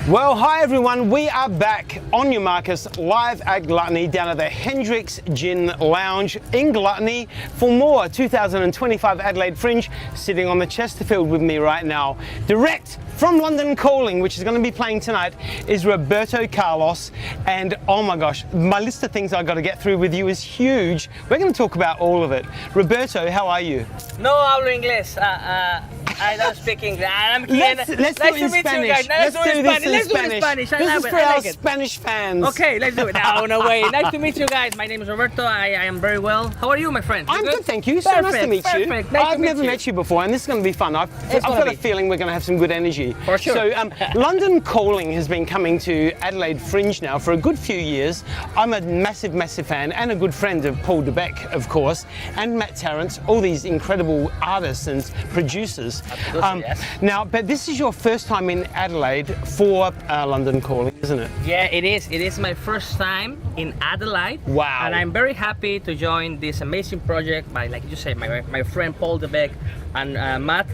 Well, hi everyone, we are back on Your Markus live at Gluttony down at the Hendrick's Gin Lounge in Gluttony for more 2025 Adelaide Fringe. Sitting on the Chesterfield with me right now, direct from London Calling, which is going to be playing tonight, is Roberto Carlos. And oh my gosh, my list of things I've got to get through with you is huge. We're going to talk about all of it. Roberto, how are you? No hablo inglés. I don't speak English. I'm here. Let's do it in Spanish. Let's do this in Spanish. This is for our Spanish fans. Okay, let's do it. No way. Nice to meet you guys. My name is Roberto. I am very well. How are you, my friend? I'm good, thank you. So nice to meet you. Nice I've never met you before, and this is going to be fun. I've got a feeling we're going to have some good energy. For sure. So, London Calling has been coming to Adelaide Fringe now for a good few years. I'm a massive fan and a good friend of Paul DeBeck, of course, and Matt Tarrant, all these incredible artists and producers. Yes. Now, but this is your first time in Adelaide for London Calling, isn't it? Yeah, it is. It is my first time in Adelaide. Wow. And I'm very happy to join this amazing project by, like you say, my friend Paul DeBeck and Matt.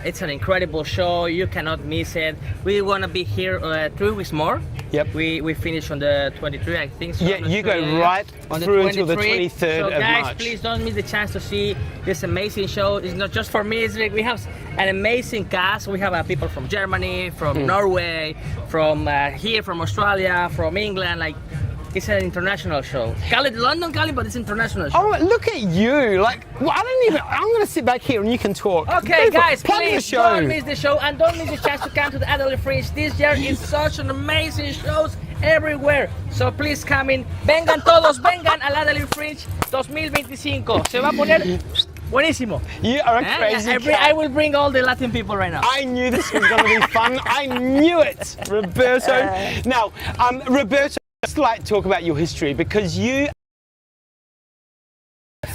It's an incredible show. You cannot miss it. We want to be here 3 weeks more. Yep. We finish on the 23rd, I think. So yeah, you go right through until the 23rd of guys, March. Please don't miss the chance to see this amazing show. It's not just for music. We have an amazing cast. We have people from Germany, from Norway, from here, from Australia, from England. Like, it's an international show. Call it London Calling, but it's international show. Oh, look at you! Like, well, I'm going to sit back here and you can talk. Okay, guys, plug please the show. don't miss the show and don't miss the chance to come to the Adelaide Fringe this year. It's such an amazing shows everywhere. So please come in. Vengan todos, vengan al Adelaide Fringe 2025. Se va a poner buenísimo. You are a crazy cat. I will bring all the Latin people right now. I knew this was going to be fun. I knew it, Roberto. Now, Roberto, I'd like to talk about your history because you.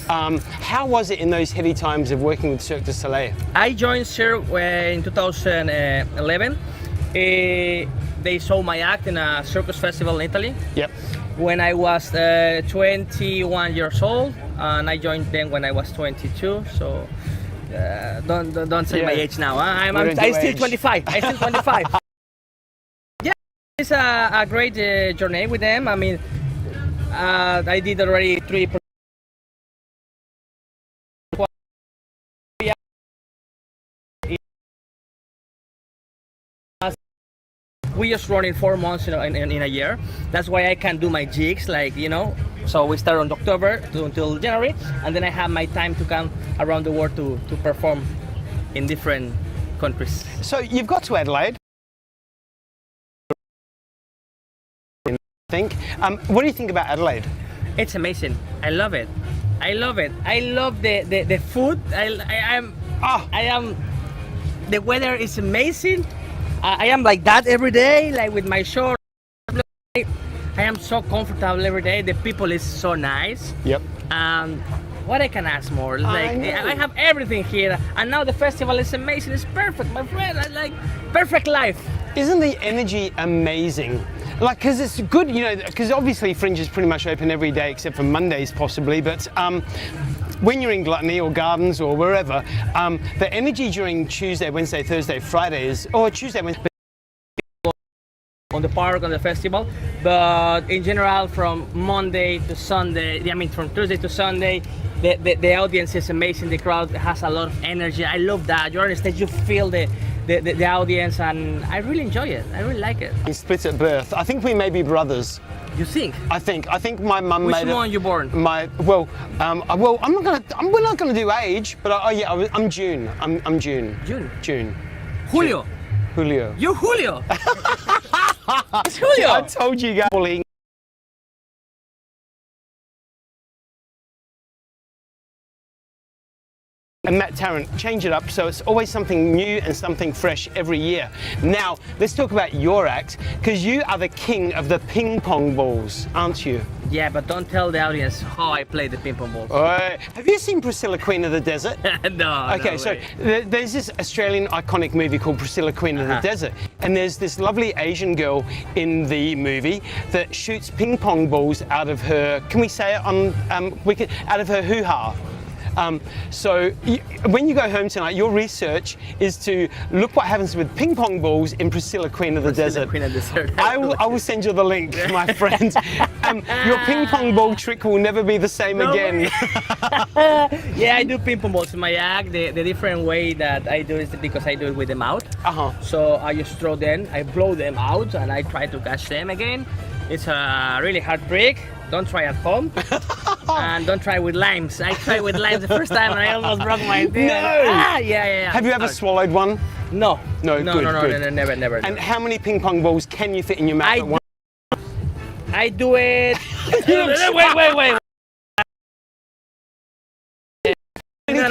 How was it in those heady times of working with Cirque du Soleil? I joined Cirque in 2011. They saw my act in a circus festival in Italy. Yep. When I was 21 years old, and I joined them when I was 22. So don't say my age now. I'm still 25. I'm still 25. Yeah, it's a great journey with them. I mean, I did already 3. We just run in 4 months in a year. That's why I can do my gigs, like, you know. So we start on October until January, and then I have my time to come around the world to perform in different countries. So you've got to Adelaide. I think. What do you think about Adelaide? It's amazing. I love it. I love it. I love the food. I am. The weather is amazing. I am like that every day, like with my shorts. I am so comfortable every day. The people is so nice. Yep. What I can ask more? Like I have everything here, and now the festival is amazing. It's perfect, my friend. I like perfect life. Isn't the energy amazing? Like, because it's good, you know, because obviously Fringe is pretty much open every day except for Mondays possibly, but when you're in Gluttony or Gardens or wherever, the energy during Tuesday, Wednesday, Thursday, Fridays, or Tuesday, Wednesday, on the park, on the festival, but in general from Monday to Sunday, I mean from Thursday to Sunday, the audience is amazing. The crowd has a lot of energy. I love that. You're on the stage, you feel the audience, and I really enjoy it. I really like it. We split at birth. I think we may be brothers. You think? I think my mum made it. Which one you born? We're not gonna do age, but I'm June. I'm June. June. Julio. Julio. You're Julio. It's Julio. I told you guys. And Matt Tarrant, change it up so it's always something new and something fresh every year. Now, let's talk about your act, because you are the king of the ping pong balls, aren't you? Yeah, but don't tell the audience how I play the ping pong balls. Have you seen Priscilla, Queen of the Desert? No. Okay, no so way. there's this Australian iconic movie called Priscilla, Queen of the Desert, and there's this lovely Asian girl in the movie that shoots ping pong balls out of her, can we say it on, out of her hoo-ha. So when you go home tonight, your research is to look what happens with ping pong balls in Priscilla, Queen of the Desert. Queen of the Desert. I will send you the link, my friend. Your ping pong ball trick will never be the same again. Yeah, I do ping pong balls in my act. The different way that I do is because I do it with the mouth. So I just throw them, I blow them out, and I try to catch them again. It's a really hard trick. Don't try at home. And don't try with limes. I tried with limes the first time and I almost broke my teeth. No! Yeah. Have you ever swallowed one? No. No, good. Never. And how many ping pong balls can you fit in your mouth at once? I do it. Wait. No.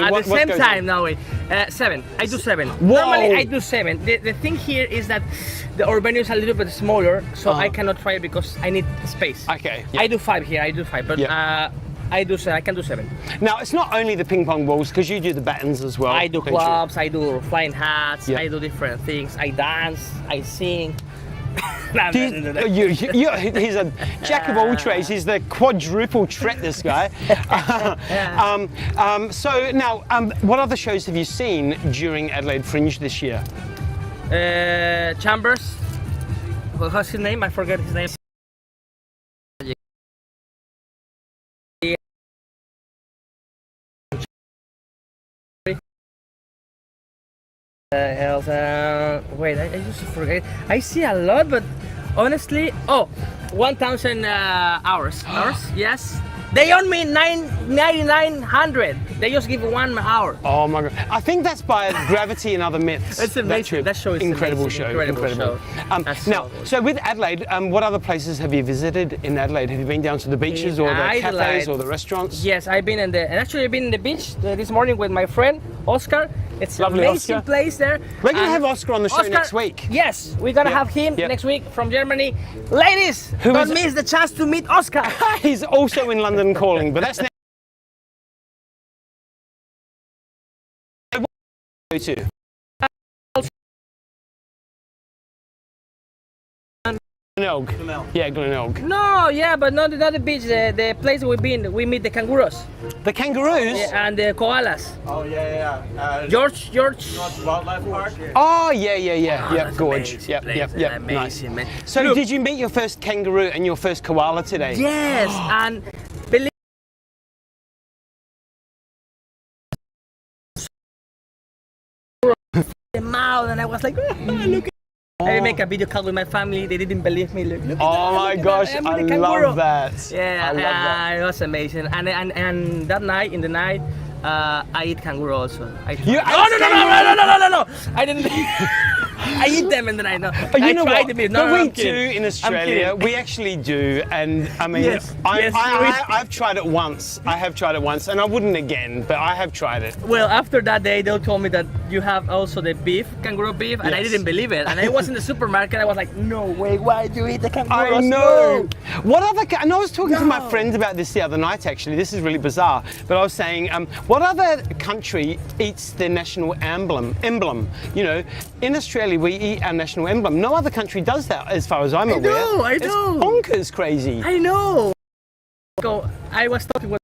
At the same time, no wait. 7. I do 7. Whoa. Normally I do 7. The thing here is that our venue is a little bit smaller, so I cannot try it because I need space. Okay. I do 5 here. But I can do 7. Now it's not only the ping pong balls because you do the battens as well. I do clubs. I do flying hats. I do different things. I dance. I sing. He's a jack of all trades. He's the quadruple threat, this guy. So now, what other shows have you seen during Adelaide Fringe this year? Chambers. What's his name? I forget his name. Wait, I just forget. I see a lot, but honestly, 1,000 hours. Yes. They own me 9,900. They just give 1 hour. Oh my God! I think that's by Gravity and Other Myths. It's amazing. That show is incredible. Amazing. Show. Incredible. Now, so with Adelaide, what other places have you visited in Adelaide? Have you been down to the beaches or the cafes or the restaurants? Yes, I've been in the beach this morning with my friend Oscar. It's an amazing place there. We're going to have Oscar on the show next week. Yes, we're going to have him next week from Germany. Ladies, don't miss the chance to meet Oscar. He's also in London calling, but that's to. Glenelg. Yeah, Glenelg. No, but not the beach. The place we've been, we meet the kangaroos. The kangaroos? Yeah, and the koalas. Oh, yeah. George. Wildlife Park? Oh, yeah. Gorge. Yep. Amazing, nice. Man. So, Look, did you meet your first kangaroo and your first koala today? Yes, and believe the mouth, and I was like, look. I make a video call with my family. They didn't believe me. Look oh my gosh, I love that. Yeah, I love that. It was amazing. And that night, in the night, I eat kangaroo also. No! I didn't. I eat them in the night. No, you know what? No, we do in Australia. We actually do, and I mean, I've tried it once. I have tried it once, and I wouldn't again, but I have tried it. Well, after that day, they told me that you have also the beef, kangaroo beef, and I didn't believe it. And I was in the supermarket. I was like, no way, why do you eat the kangaroo? I know. What other? And I was talking to my friend about this the other night. Actually, this is really bizarre. But I was saying, what other country eats their national emblem? You know, in Australia we eat our national emblem. No other country does that, as far as I'm aware. I know. It's bonkers crazy. I know. So I was talking with.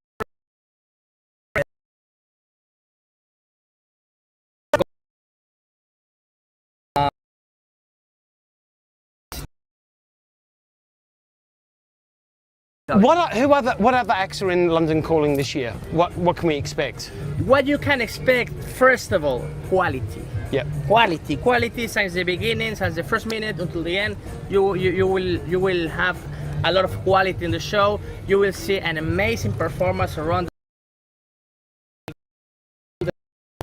What other acts are in London calling this year? What can we expect? What you can expect, first of all, quality. Yeah. Quality since the beginning, since the first minute until the end. You will have a lot of quality in the show. You will see an amazing performance around.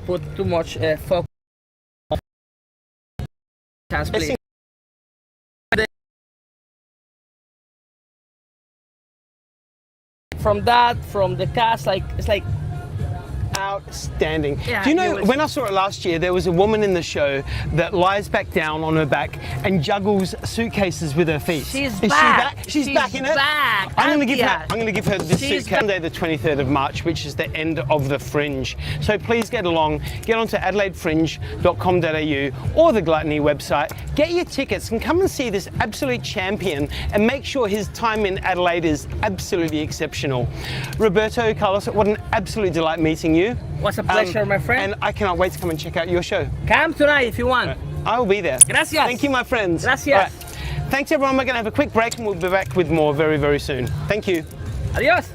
Put too much focus. Chance, please. From the cast, it's like outstanding. Yeah, Do you know, it was- when I saw it last year, there was a woman in the show that lies back down on her back and juggles suitcases with her feet. She's Is back. She's back in it. Back. I'm going to give her. Yes. I'm going to give her this She's suitcase. Sunday, the 23rd of March, which is the end of the Fringe. So please get along. Get onto AdelaideFringe.com.au or the Gluttony website. Get your tickets and come and see this absolute champion, and make sure his time in Adelaide is absolutely exceptional. Roberto, Carlos, what an absolute delight meeting you. Was a pleasure, my friend. And I cannot wait to come and check out your show. Come tonight if you want. I will be there. Gracias. Thank you, my friends. Gracias. All right. Thanks, everyone. We're going to have a quick break and we'll be back with more very, very soon. Thank you. Adios.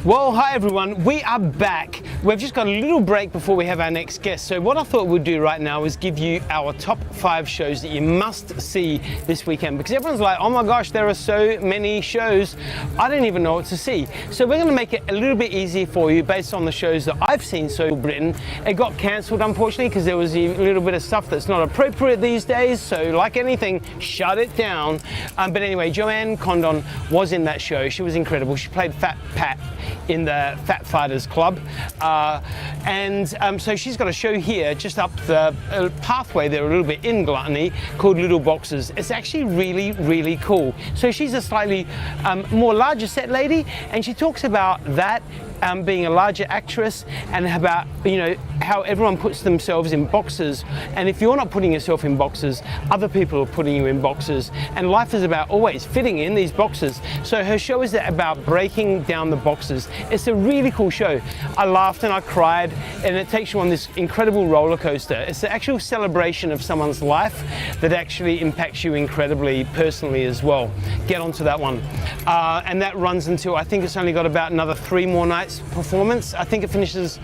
Well, hi everyone, we are back. We've just got a little break before we have our next guest. So what I thought we'd do right now is give you our top 5 shows that you must see this weekend, because everyone's like, oh my gosh, there are so many shows, I don't even know what to see. So we're gonna make it a little bit easier for you based on the shows that I've seen so Britain. It got cancelled unfortunately because there was a little bit of stuff that's not appropriate these days. So like anything, shut it down. But anyway, Joanne Condon was in that show. She was incredible. She played Fat Pat in the Fat Fighters Club. So she's got a show here just up the pathway there a little bit in Gluttony called Little Boxes. It's actually really, really cool. So she's a slightly more larger set lady, and she talks about that being a larger actress and about, you know, how everyone puts themselves in boxes, and if you're not putting yourself in boxes, other people are putting you in boxes, and life is about always fitting in these boxes. So her show is about breaking down the boxes. It's a really cool show. I laughed and I cried, and it takes you on this incredible roller coaster. It's the actual celebration of someone's life that actually impacts you incredibly personally as well. Get onto that one. And that runs until, I think it's only got about another 3 more nights performance. I think it finishes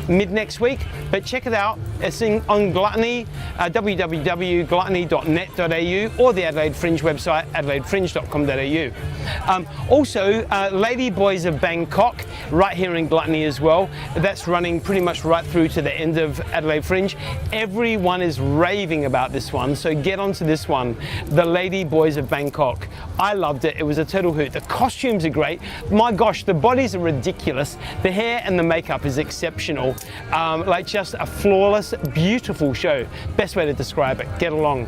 mid next week, but check it out. It's on Gluttony, www.gluttony.net.au, or the Adelaide Fringe website, adelaidefringe.com.au. Also, Lady Boys of Bangkok, right here in Gluttony as well. That's running pretty much right through to the end of Adelaide Fringe. Everyone is raving about this one, so get onto this one. The Lady Boys of Bangkok. I loved it. It was a total hoot. The costumes are great. My gosh, the bodies are ridiculous. The hair and the makeup is exceptional. Like just a flawless, beautiful show. Best way to describe it. Get along.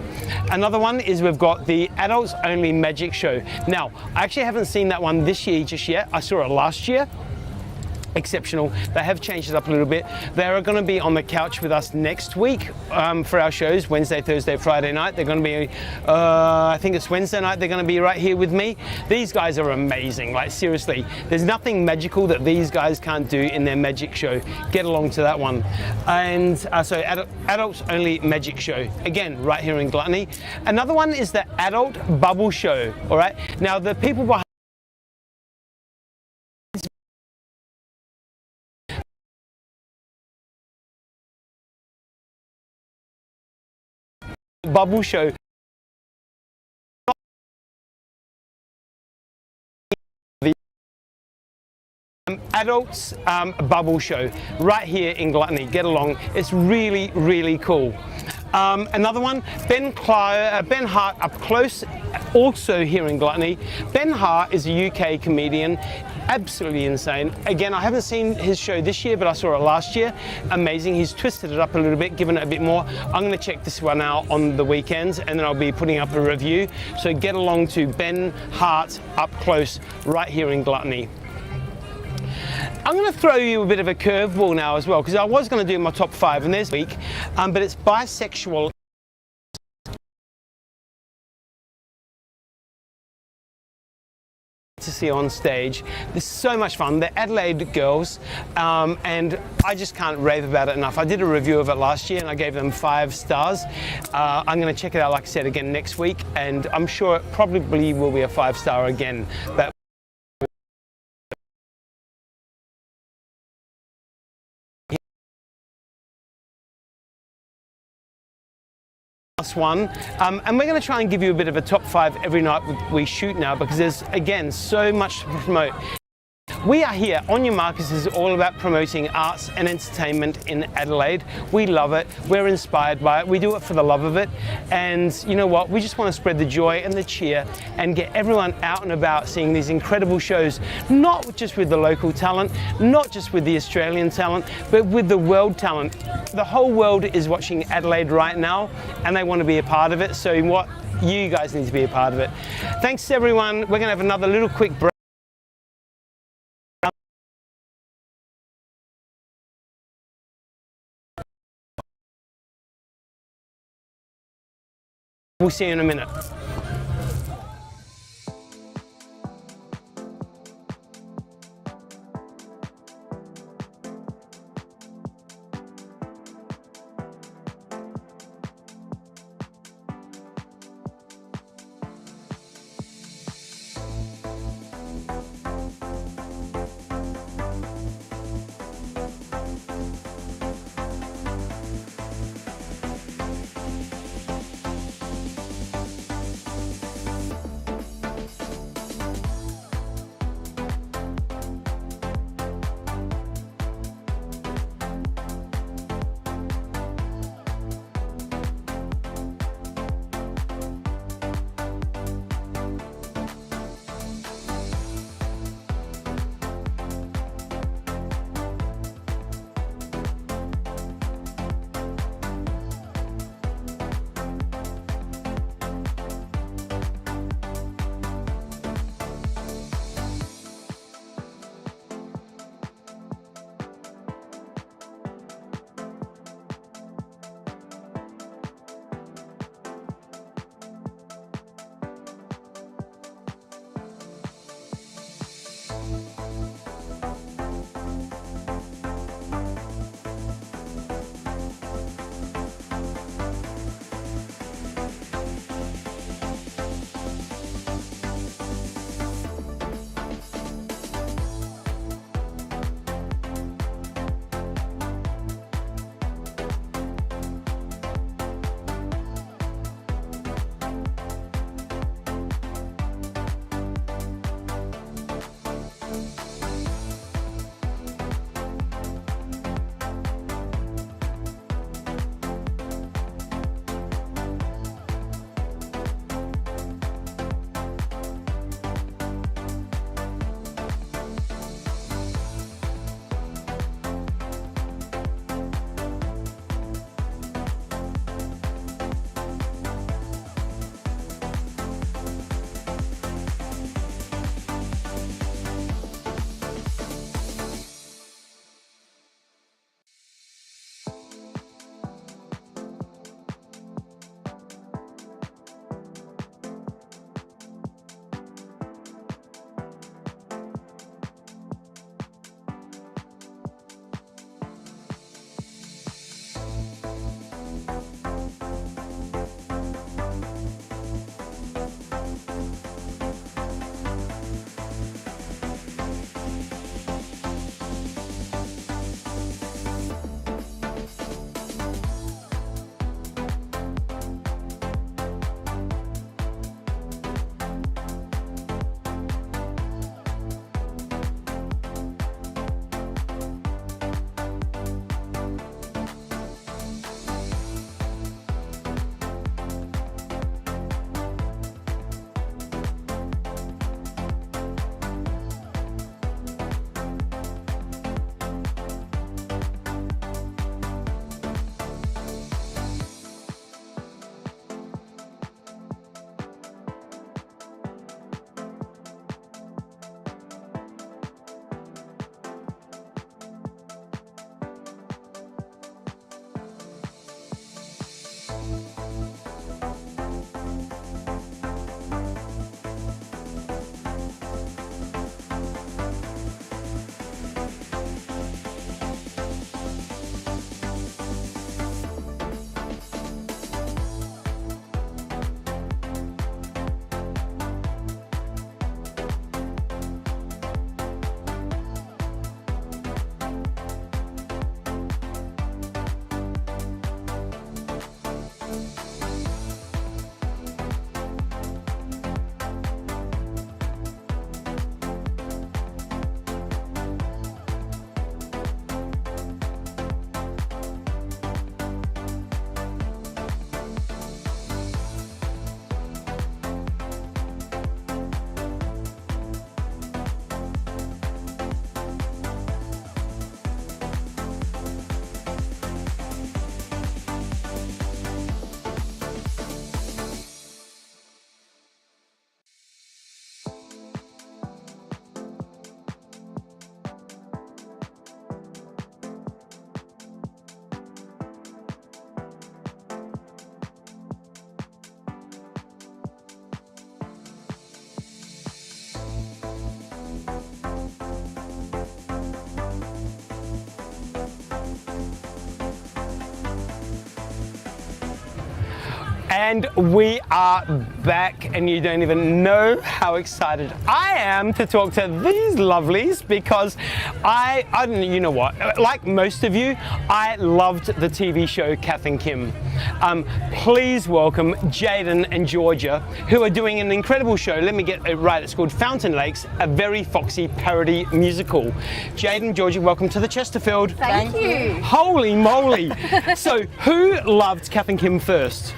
Another one is we've got the Adults Only Magic Show. Now, I actually haven't seen that one this year just yet. I saw it last year. Exceptional. They have changed it up a little bit. They are going to be on the couch with us next week for our shows, Wednesday, Thursday, Friday night. They're going to be, I think it's Wednesday night, they're going to be right here with me. These guys are amazing, like seriously. There's nothing magical that these guys can't do in their magic show. Get along to that one. And so Adults Only Magic Show, again, right here in Gluttony. Another one is the Adult Bubble Show, all right? Now, the people behind Bubble Show. The Adults Bubble Show right here in Gluttony. Get along. It's really, really cool. Another one, Ben Hart Up Close, also here in Gluttony. Ben Hart is a UK comedian. Absolutely insane. Again, I haven't seen his show this year, but I saw it last year. Amazing. He's twisted it up a little bit, given it a bit more. I'm going to check this one out on the weekends, and then I'll be putting up a review. So get along to Ben Hart Up Close right here in Gluttony. I'm going to throw you a bit of a curveball now as well, because I was going to do my top 5 in this week, but it's bisexual to see on stage. This is so much fun. They're Adelaide girls, and I just can't rave about it enough. I did a review of it last year and I gave them 5 stars. I'm going to check it out, like I said, again next week, and I'm sure it probably will be a 5-star again. But one, and we're going to try and give you a bit of a top 5 every night we shoot now, because there's again so much to promote. We are here. On Your Markus is all about promoting arts and entertainment in Adelaide. We love it. We're inspired by it. We do it for the love of it. And you know what? We just want to spread the joy and the cheer and get everyone out and about seeing these incredible shows, not just with the local talent, not just with the Australian talent, but with the world talent. The whole world is watching Adelaide right now, and they want to be a part of it. So what? You guys need to be a part of it. Thanks everyone. We're going to have another little quick break. We'll see you in a minute. And we are back, and you don't even know how excited I am to talk to these lovelies, because I you know what, like most of you, I loved the TV show Kath and Kim. Please welcome Jaden and Georgia, who are doing an incredible show. Let me get it right. It's called Fountain Lakes, a very foxy parody musical. Jaden, Georgia, welcome to the Chesterfield. Thank you. Holy moly. So who loved Kath and Kim first?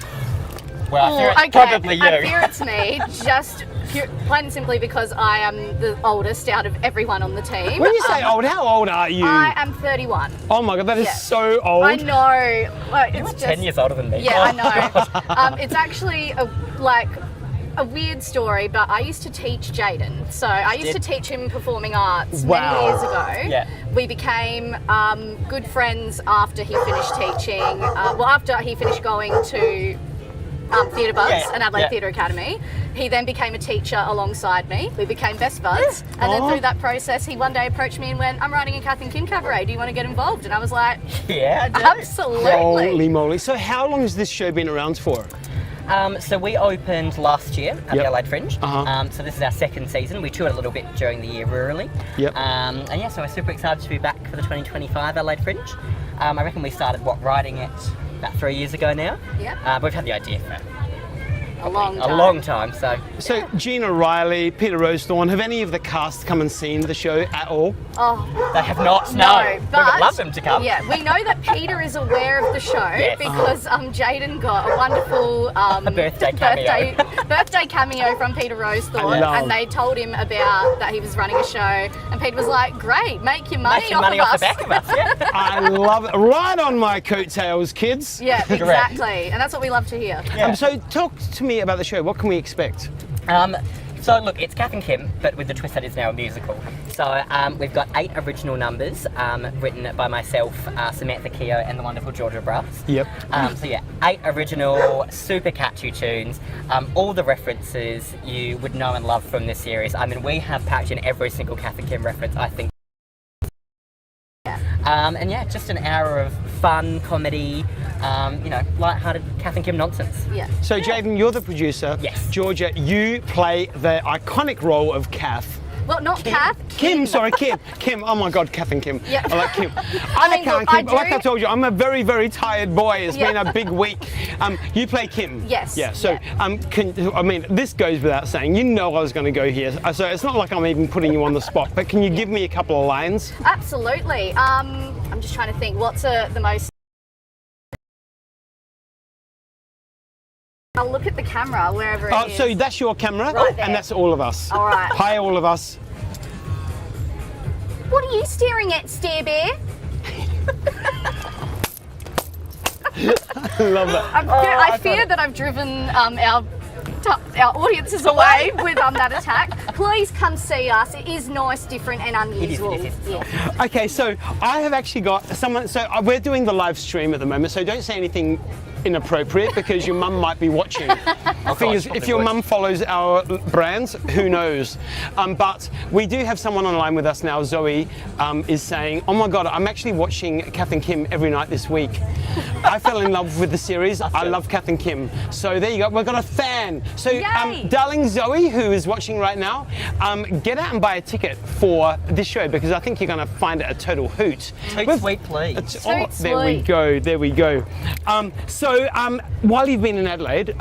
Well, I fear it's probably you. I fear it's me, just plain and simply because I am the oldest out of everyone on the team. When you say old, how old are you? I am 31. Oh my God, that is so old. I know. Well, it's just 10 years older than me. Yeah, I know. It's actually a weird story, but I used to teach Jaden. So I used to teach him performing arts many years ago. Yeah. We became good friends after he finished teaching. After he finished going to Theatre Buds and Adelaide Theatre Academy. He then became a teacher alongside me. We became best buds. And then through that process, he one day approached me and went, I'm writing a Kath and Kim cabaret. Do you want to get involved? And I was like, yeah, I do. Absolutely. Holy moly. So how long has this show been around for? So we opened last year at the Adelaide Fringe. So this is our second season. We toured a little bit during the year rurally. And yeah, so we're super excited to be back for the 2025 Adelaide Fringe. I reckon we started, writing it about 3 years ago now. But we've had the idea for a long time. So Gina Riley, Peter Rosethorn, have any of the cast come and seen the show at all? Oh, they have not. No, but we would love them to come. Yeah, we know that Peter is aware of the show because Jaden got a wonderful birthday cameo from Peter Rosethorn, and they told him about that he was running a show, and Peter was like, "Great, make your money off the back of us." Yeah. I love it. Right on my coattails, kids. Yeah, exactly, and that's what we love to hear. Yeah. So talk to me about the show. What can we expect? So look, it's Kath and Kim, but with the twist that it's now a musical. So we've got 8 original numbers written by myself, Samantha Keogh, and the wonderful Georgia Brass. Yep. So yeah, 8 original, super catchy tunes. All the references you would know and love from this series. I mean, we have packed in every single Kath and Kim reference, I think. And yeah, just an hour of fun, comedy, light-hearted Kath and Kim nonsense. Yeah. So Jaden, you're the producer. Yes. Georgia, you play the iconic role of Kath. Well, not Kath. Kim, sorry, Kim. Kim, oh my God, Kath and Kim. Yeah. I like Kim. Like I told you, I'm a very, very tired boy. It's been a big week. You play Kim. Yes. Yeah, so, this goes without saying. You know I was going to go here. So it's not like I'm even putting you on the spot, but can you give me a couple of lines? Absolutely. I'm just trying to think, what's the most... I'll look at the camera, wherever it is. So that's your camera, right there. And that's all of us. All right. Hi, all of us. What are you staring at, Stare Bear? I love that. I fear that I've driven our audiences away with that attack. Please come see us. It is nice, different, and unusual. It is. Yeah. Okay, so I have actually got someone. So we're doing the live stream at the moment. So don't say anything inappropriate because your mum might be watching. The thing is, if your mum follows our brands, who knows? But we do have someone online with us now. Zoe is saying, "Oh my God, I'm actually watching Kath and Kim every night this week. I fell in love with the series. I love Kath and Kim." So there you go. We've got a fan. So, darling Zoe, who is watching right now, get out and buy a ticket for this show because I think you're going to find it a total hoot. Sweet, please. There we go. So while you've been in Adelaide,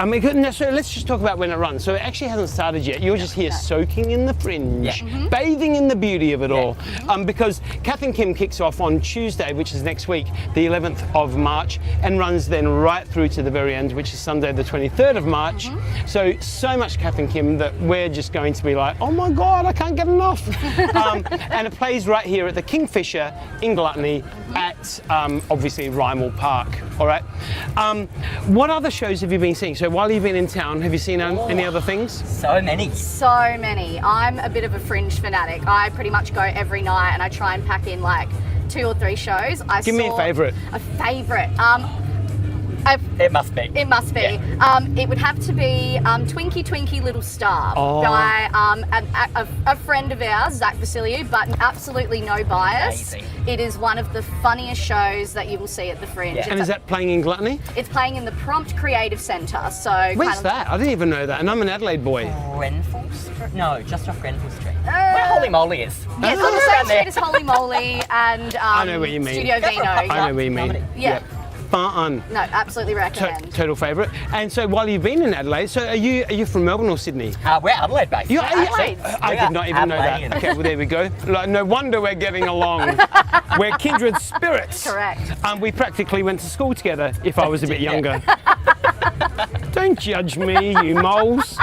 so let's just talk about when it runs. So it actually hasn't started yet. You're just here soaking in the Fringe, bathing in the beauty of it all. Because Kath and Kim kicks off on Tuesday, which is next week, the 11th of March, and runs then right through to the very end, which is Sunday, the 23rd of March. So much Kath and Kim that we're just going to be like, oh my God, I can't get enough. And it plays right here at the Kingfisher in Gluttony at obviously Rymel Park. All right. What other shows have you been seeing? So while you've been in town, have you seen any other things? So many. So many. I'm a bit of a Fringe fanatic. I pretty much go every night and I try and pack in like 2 or 3 shows. Give me a favourite. A favourite. It must be. It must be. Yeah. It would have to be Twinkie Twinkie Little Star by a friend of ours, Zach Vasiliou, but absolutely no bias. Amazing. It is one of the funniest shows that you will see at the Fringe. Yeah. And is that playing in Gluttony? It's playing in the Prompt Creative Centre. So Where's that? I didn't even know that, and I'm an Adelaide boy. Grenfell Street? No, just off Grenfell Street. Where Holy Moly is. Yes, on the same street as Holy Moly and I know what you mean. Studio Vino. I know what you mean. Yeah. Yep. Fun. No, absolutely recommend. Total favourite. And so while you've been in Adelaide, so are you from Melbourne or Sydney? We're Adelaide based. You're Adelaide. I did not even know that. Adelaidean. Okay, well there we go. Like, no wonder we're getting along. We're kindred spirits. Correct. We practically went to school together if I was a bit younger. Don't judge me, you moles.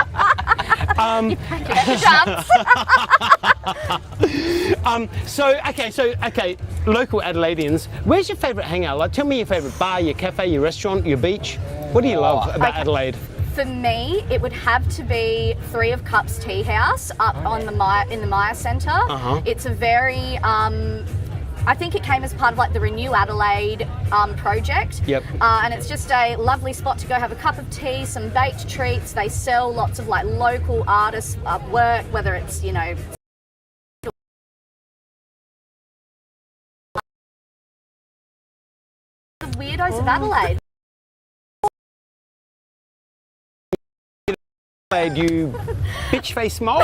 Okay, local Adelaideans, where's your favourite hangout? Like, tell me your favourite bar, your cafe, your restaurant, your beach. What do you love about Adelaide? For me, it would have to be 3 of Cups Tea House up on in the Maya Centre. It's a very I think it came as part of like the Renew Adelaide project. Yep. And it's just a lovely spot to go have a cup of tea, some baked treats. They sell lots of like local artists' work, whether it's, you know, the weirdos of Adelaide. Adelaide, you bitch face mole.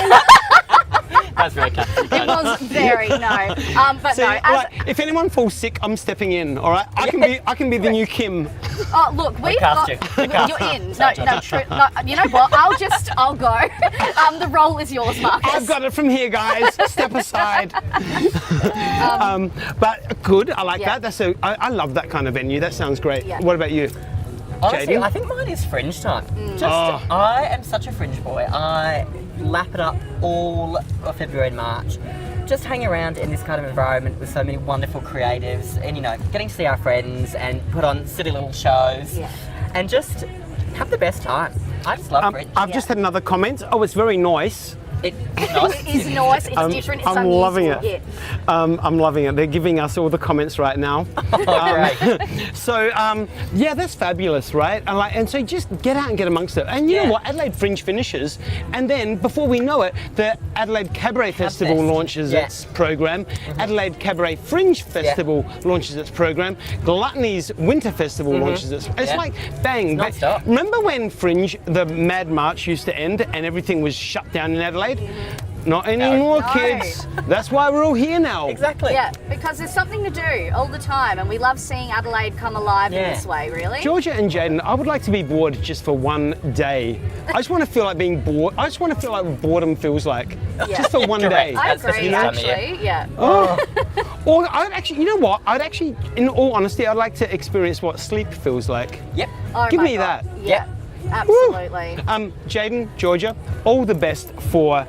That's very catchy. It was very but See, no. like, if anyone falls sick, I'm stepping in. All right, I can be the new Kim. Oh look, we've cast got you. We cast you're you. in. No, you know what? I'll go. The role is yours, Marcus. I've got it from here, guys. Step aside. But good, I like that. I love that kind of venue. That sounds great. Yeah. What about you? Honestly, Jaden? I think mine is Fringe time. I am such a Fringe boy. I lap it up all of February and March. Just hang around in this kind of environment with so many wonderful creatives and, you know, getting to see our friends and put on silly little shows and just have the best time. I just love Fringe. I've just had another comment. Oh, it's very nice. It's nice. It is nice. It's different. It's I'm unusual. loving it. Yeah. I'm loving it. They're giving us all the comments right now. Great. So yeah, that's fabulous, right? And so just get out and get amongst it. And you know what? Adelaide Fringe finishes, and then before we know it, the Adelaide Cabaret Festival launches its program. Adelaide Cabaret Fringe Festival launches its program. Gluttony's Winter Festival launches its. It's like bang. Non-stop. Remember when Fringe, the Mad March, used to end and everything was shut down in Adelaide? Not anymore, No. kids. That's why we're all here now. Exactly. Yeah, because there's something to do all the time, and we love seeing Adelaide come alive in this way, really. Georgia and Jaden, I would like to be bored just for one day. I just want to feel like being bored. I just want to feel like boredom feels like. Just for one day. I That's agree, the time of actually. Yeah. Or I'd actually, you know what? I'd actually, in all honesty, I'd like to experience what sleep feels like. Yep. Oh Give my me God. that. Yeah. Absolutely. Jaden, Georgia, all the best for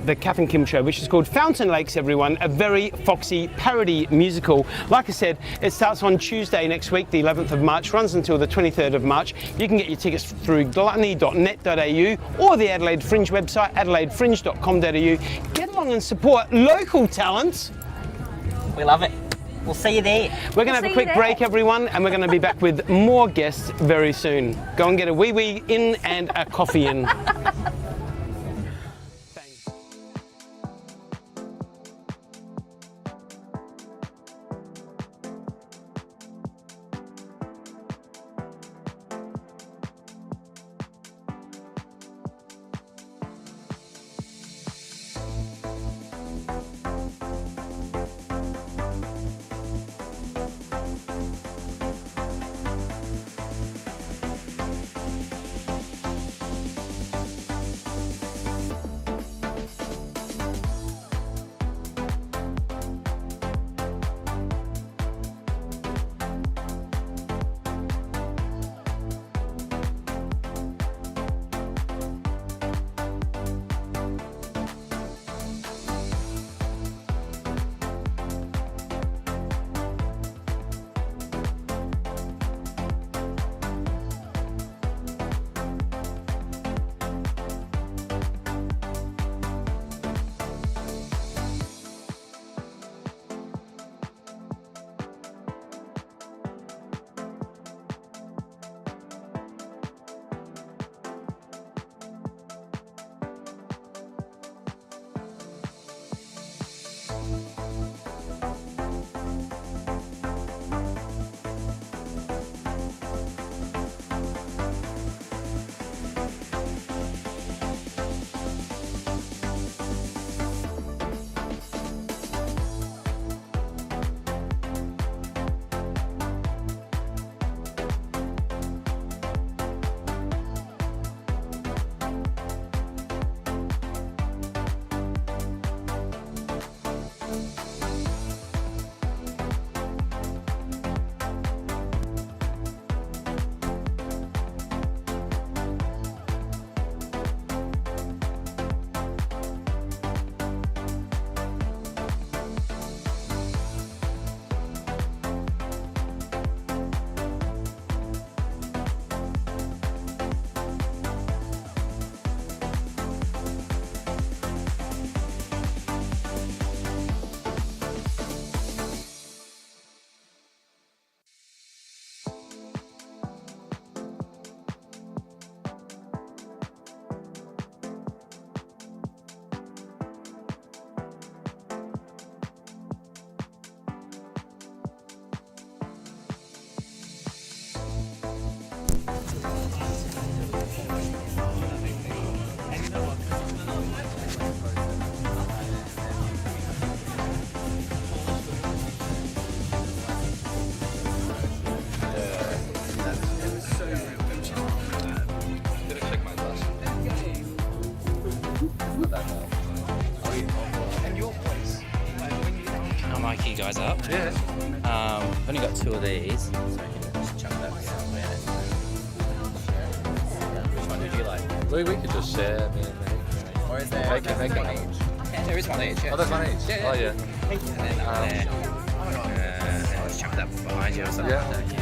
the Kath and Kim show, which is called Fountain Lakes, everyone, a very foxy parody musical. Like I said, it starts on Tuesday next week, the 11th of March, runs until the 23rd of March. You can get your tickets through gluttony.net.au or the Adelaide Fringe website, adelaidefringe.com.au. Get along and support local talent. We love it. We'll see you there. We're going to have a quick break, everyone, and we're going to be back with more guests very soon. Go and get a wee-wee in and a coffee in. guys up. Yeah. I've only got 2 of these, so I can just chuck that somewhere. Which one would you like? We could just share, me and me. Or is there Make it one each? Yeah, there is one each. Yeah. Oh, there's one each? Yeah, Oh, yeah. And then up there. And let's chuck that behind you or something Yeah. like that. Yeah.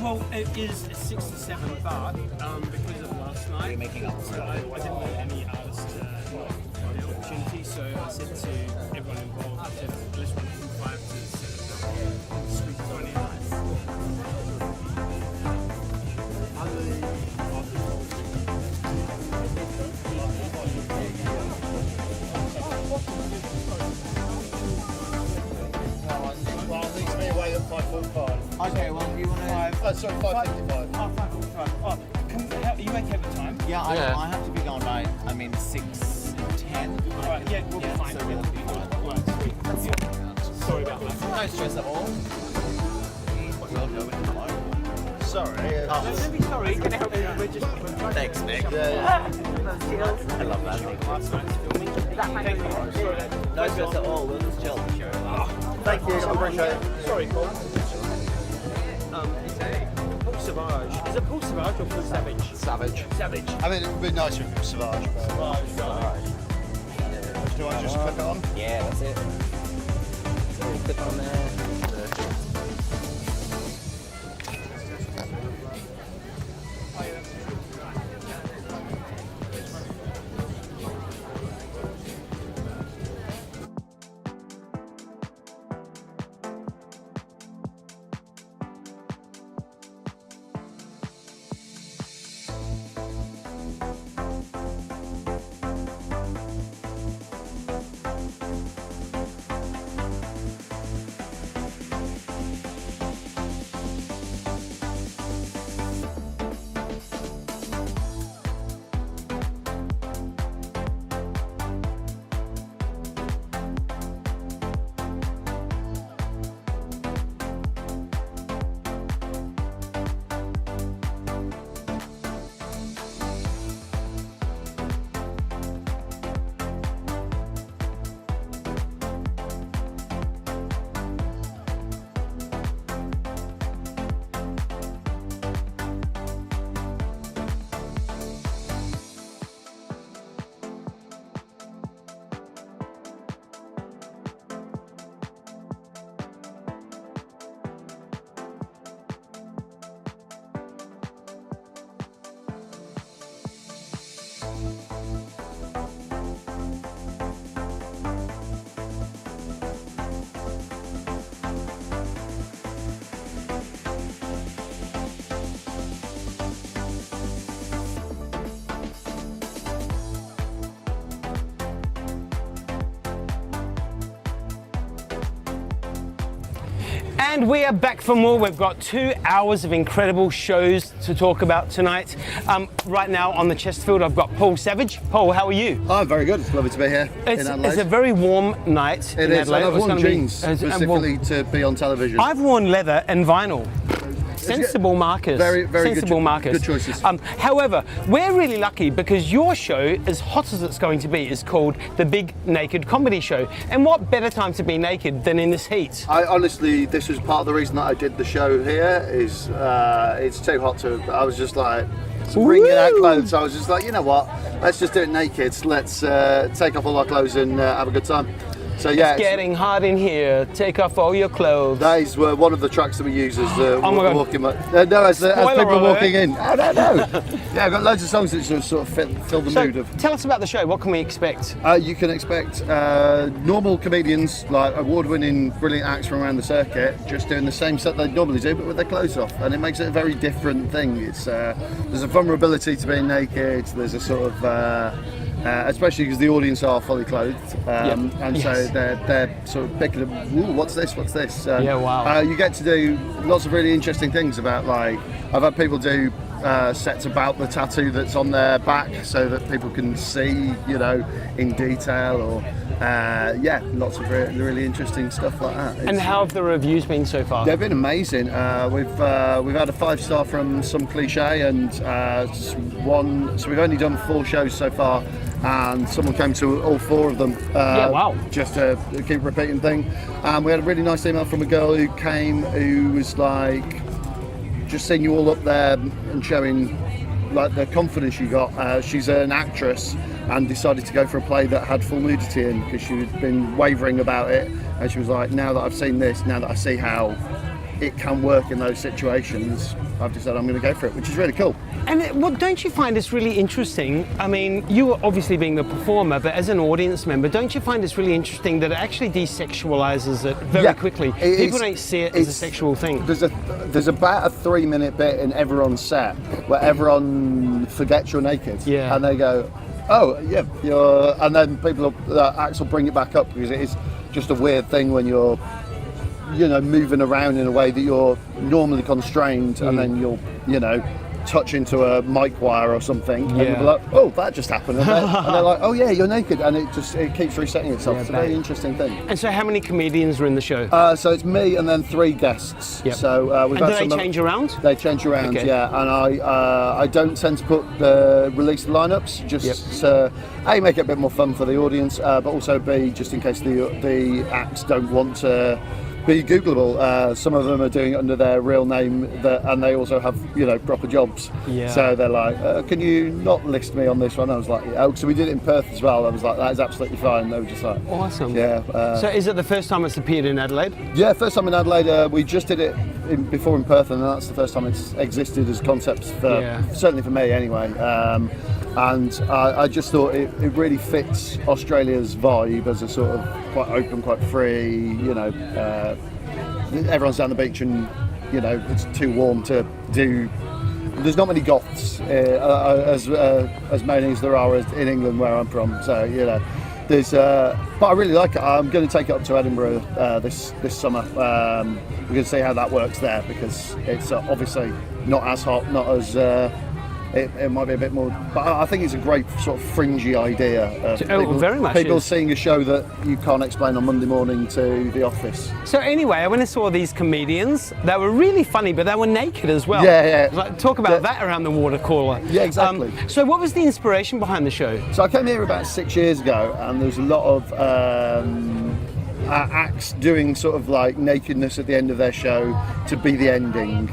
Well, it is 6 to 7, but because of last night, I didn't want any artists to not get the opportunity, so I said to everyone involved, I said, let's run from 5 to 7. Sweet 29. Okay, well, do you want to... sorry, 5:55. Oh, 5:45. Oh, are you okay with time? Yeah, Yeah. I have to be gone by, 6:10. Alright, yeah, we'll be fine. So we'll be fine. Alright, sweet. Sorry about that. No stress at all. Sorry. Don't be sorry, can I help you? We're just... Thanks, Nick. I love that. Thank you. Sorry. No stress at all. We'll just chill. Thank you. I appreciate it. Sorry, Paul. It's a Paul Savage. Is it Paul Savage or Paul Savage? Savage. Savage. I mean, it would be nice if it was Savage. But... Do I just click it on? Yeah, that's it. So click on there. And we are back for more. We've got 2 hours of incredible shows to talk about tonight. Right now on the Chesterfield, I've got Paul Savage. Paul, how are you? Oh, very good. It's lovely to be here in Adelaide. It's a very warm night It in is. Adelaide. I've worn jeans specifically well, to be on television. I've worn leather and vinyl. Sensible Markus. Very sensible good, Markus. good choices. However, we're really lucky because your show, as hot as it's going to be, is called The Big Naked Comedy Show. And what better time to be naked than in this heat? I honestly, this was part of the reason that I did the show here. Is it's too hot to. I was just like bringing out clothes. I was just like, you know what? Let's just do it naked. Let's take off all our clothes and have a good time. So yeah, it's getting hot in here. Take off all your clothes. That is one of the tracks that we use as oh my God. walking. As people walking in. I don't know. Yeah, I've got loads of songs that sort of fill the mood of. Tell us about the show. What can we expect? You can expect normal comedians, like award-winning, brilliant acts from around the circuit, just doing the same set they normally do, but with their clothes off, and it makes it a very different thing. It's there's a vulnerability to being naked. There's a sort of especially because the audience are fully clothed, and so they're sort of picking up, ooh, what's this? Yeah, wow. You get to do lots of really interesting things about, like, I've had people do sets about the tattoo that's on their back, so that people can see, you know, in detail, or lots of really interesting stuff like that. And how have the reviews been so far? They've been amazing. We've had a 5-star from Some Cliche and one. So we've only done 4 shows so far, and someone came to all 4 of them. Wow! Just to keep repeating thing. We had a really nice email from a girl who came, who was like, just seeing you all up there and showing like the confidence you got. She's an actress and decided to go for a play that had full nudity in, because she had been wavering about it, and she was like, now that I've seen this, now that I see how it can work in those situations, I've decided I'm going to go for it, which is really cool. And don't you find this really interesting? I mean, you are obviously being the performer, but as an audience member, don't you find this really interesting that it actually desexualizes it very quickly? People don't see it as a sexual thing. There's about a 3-minute bit in everyone's set where everyone forgets you're naked, and they go, oh yeah, and then acts will bring it back up, because it is just a weird thing when you're, you know, moving around in a way that you're normally constrained, and then you'll, you know, touch into a mic wire or something, and you'll be like, oh, that just happened, and they're like, oh yeah, you're naked, and it keeps resetting itself. It's a very interesting thing. And so how many comedians are in the show? So it's me and then 3 guests. So we've and do they change around? They change around, and I don't tend to put the release lineups, just to A, make it a bit more fun for the audience, but also B, just in case the acts don't want to be Googleable. Some of them are doing it under their real name, and they also have, you know, proper jobs. So they're like, can you not list me on this one? I was like, so we did it in Perth as well. I was like, that is absolutely fine. They were just like, awesome. So is it the first time it's appeared in Adelaide? Yeah, first time in Adelaide. We just did it before in Perth, and that's the first time it's existed as concepts for certainly for me anyway. And I just thought it really fits Australia's vibe as a sort of quite open, quite free, you know, everyone's down the beach and, you know, it's too warm to do. There's not many goths as many as there are in England where I'm from, so, you know, there's but I really like it. I'm going to take it up to Edinburgh this summer. We're going to see how that works there, because it's obviously not as hot, not as it might be a bit more, but I think it's a great sort of fringy idea. Very much. People seeing a show that you can't explain on Monday morning to the office. So anyway, when I saw these comedians, they were really funny, but they were naked as well. Like, talk about that around the water cooler. Yeah, exactly. So what was the inspiration behind the show? So I came here about 6 years ago, and there was a lot of acts doing sort of like nakedness at the end of their show to be the ending.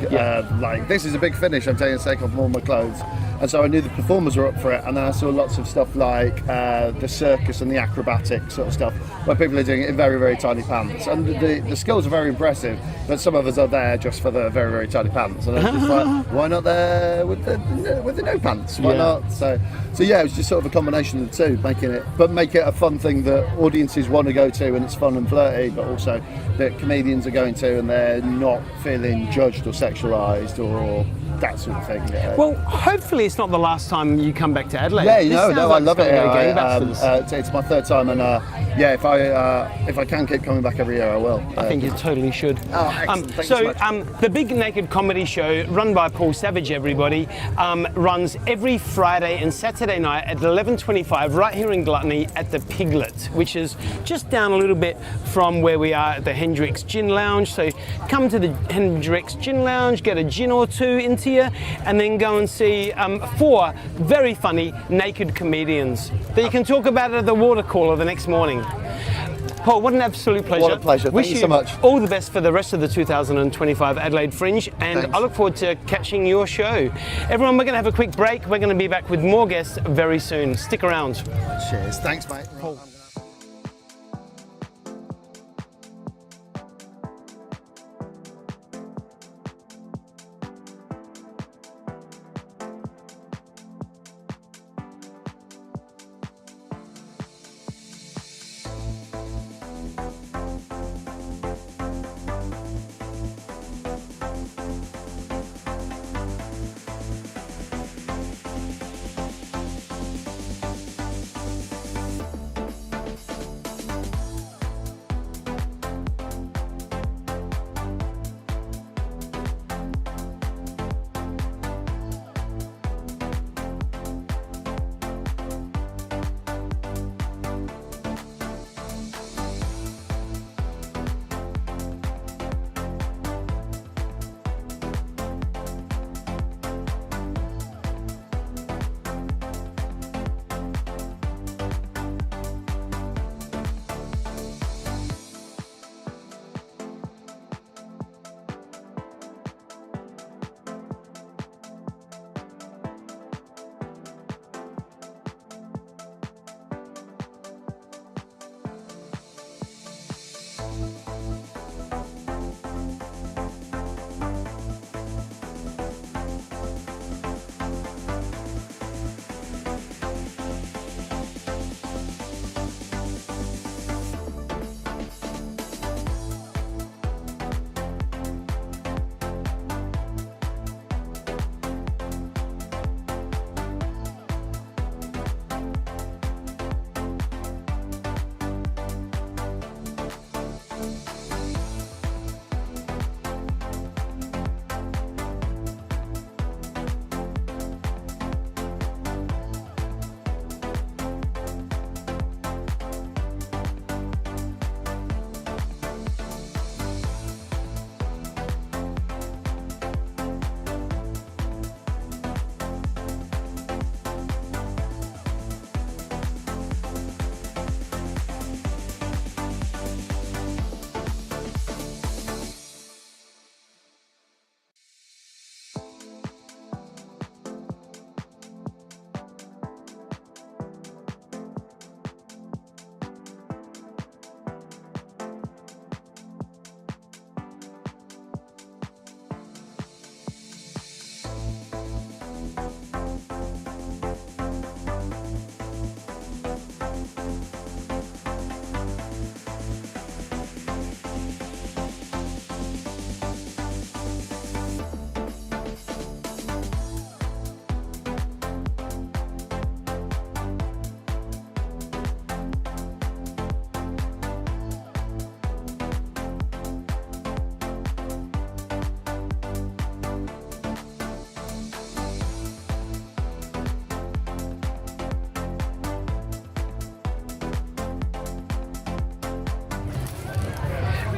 Like, this is a big finish, I'm taking a take off all my clothes. And so I knew the performers were up for it, and then I saw lots of stuff like the circus and the acrobatic sort of stuff, where people are doing it in very, very tiny pants. And the skills are very impressive, but some of us are there just for the very, very tiny pants. And I was just like, why not there with the no pants? Why not? So yeah, it was just sort of a combination of the two, make it a fun thing that audiences want to go to, and it's fun and flirty, but also that comedians are going to, and they're not feeling judged or sexualised or that sort of thing. Well, hopefully it's not the last time you come back to Adelaide. I love it here. It's my 3rd time, and if I can keep coming back every year, I will. I think you totally should. Excellent. So the Big Naked Comedy Show, run by Paul Savage, everybody, runs every Friday and Saturday night at 11:25 right here in Gluttony at the Piglet, which is just down a little bit from where we are at the Hendrick's Gin Lounge. So come to the Hendrick's Gin Lounge, get a gin or 2 into you, and then go and see 4 very funny naked comedians that you can talk about at the water cooler the next morning. Paul, what an absolute pleasure. What a pleasure. Thank you so much. All the best for the rest of the 2025 Adelaide Fringe, and Thanks. I look forward to catching your show. Everyone, we're going to have a quick break. We're going to be back with more guests very soon. Stick around. Cheers. Thanks, mate. Paul.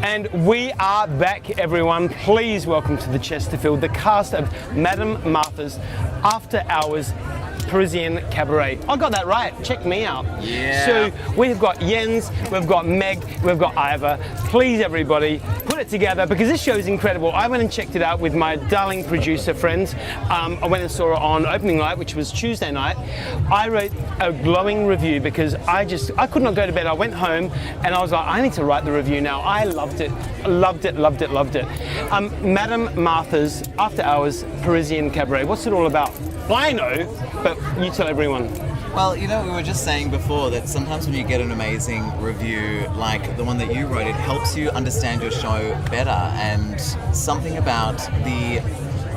And we are back, everyone. Please welcome to the Chesterfield the cast of Madame Martha's After Hours Parisian Cabaret. I got that right. Check me out. Yeah. So we've got Jens, we've got Meg, we've got Ivor. Please, everybody, put it together because this show is incredible. I went and checked it out with my darling producer friends. I went and saw it on opening night, which was Tuesday night. I wrote a glowing review because I could not go to bed. I went home and I was like, I need to write the review now. I loved it. Loved it, loved it, loved it. Madame Martha's After Hours Parisian Cabaret. What's it all about? I know, but you tell everyone. Well, you know, we were just saying before that sometimes when you get an amazing review like the one that you wrote, it helps you understand your show better, and something about the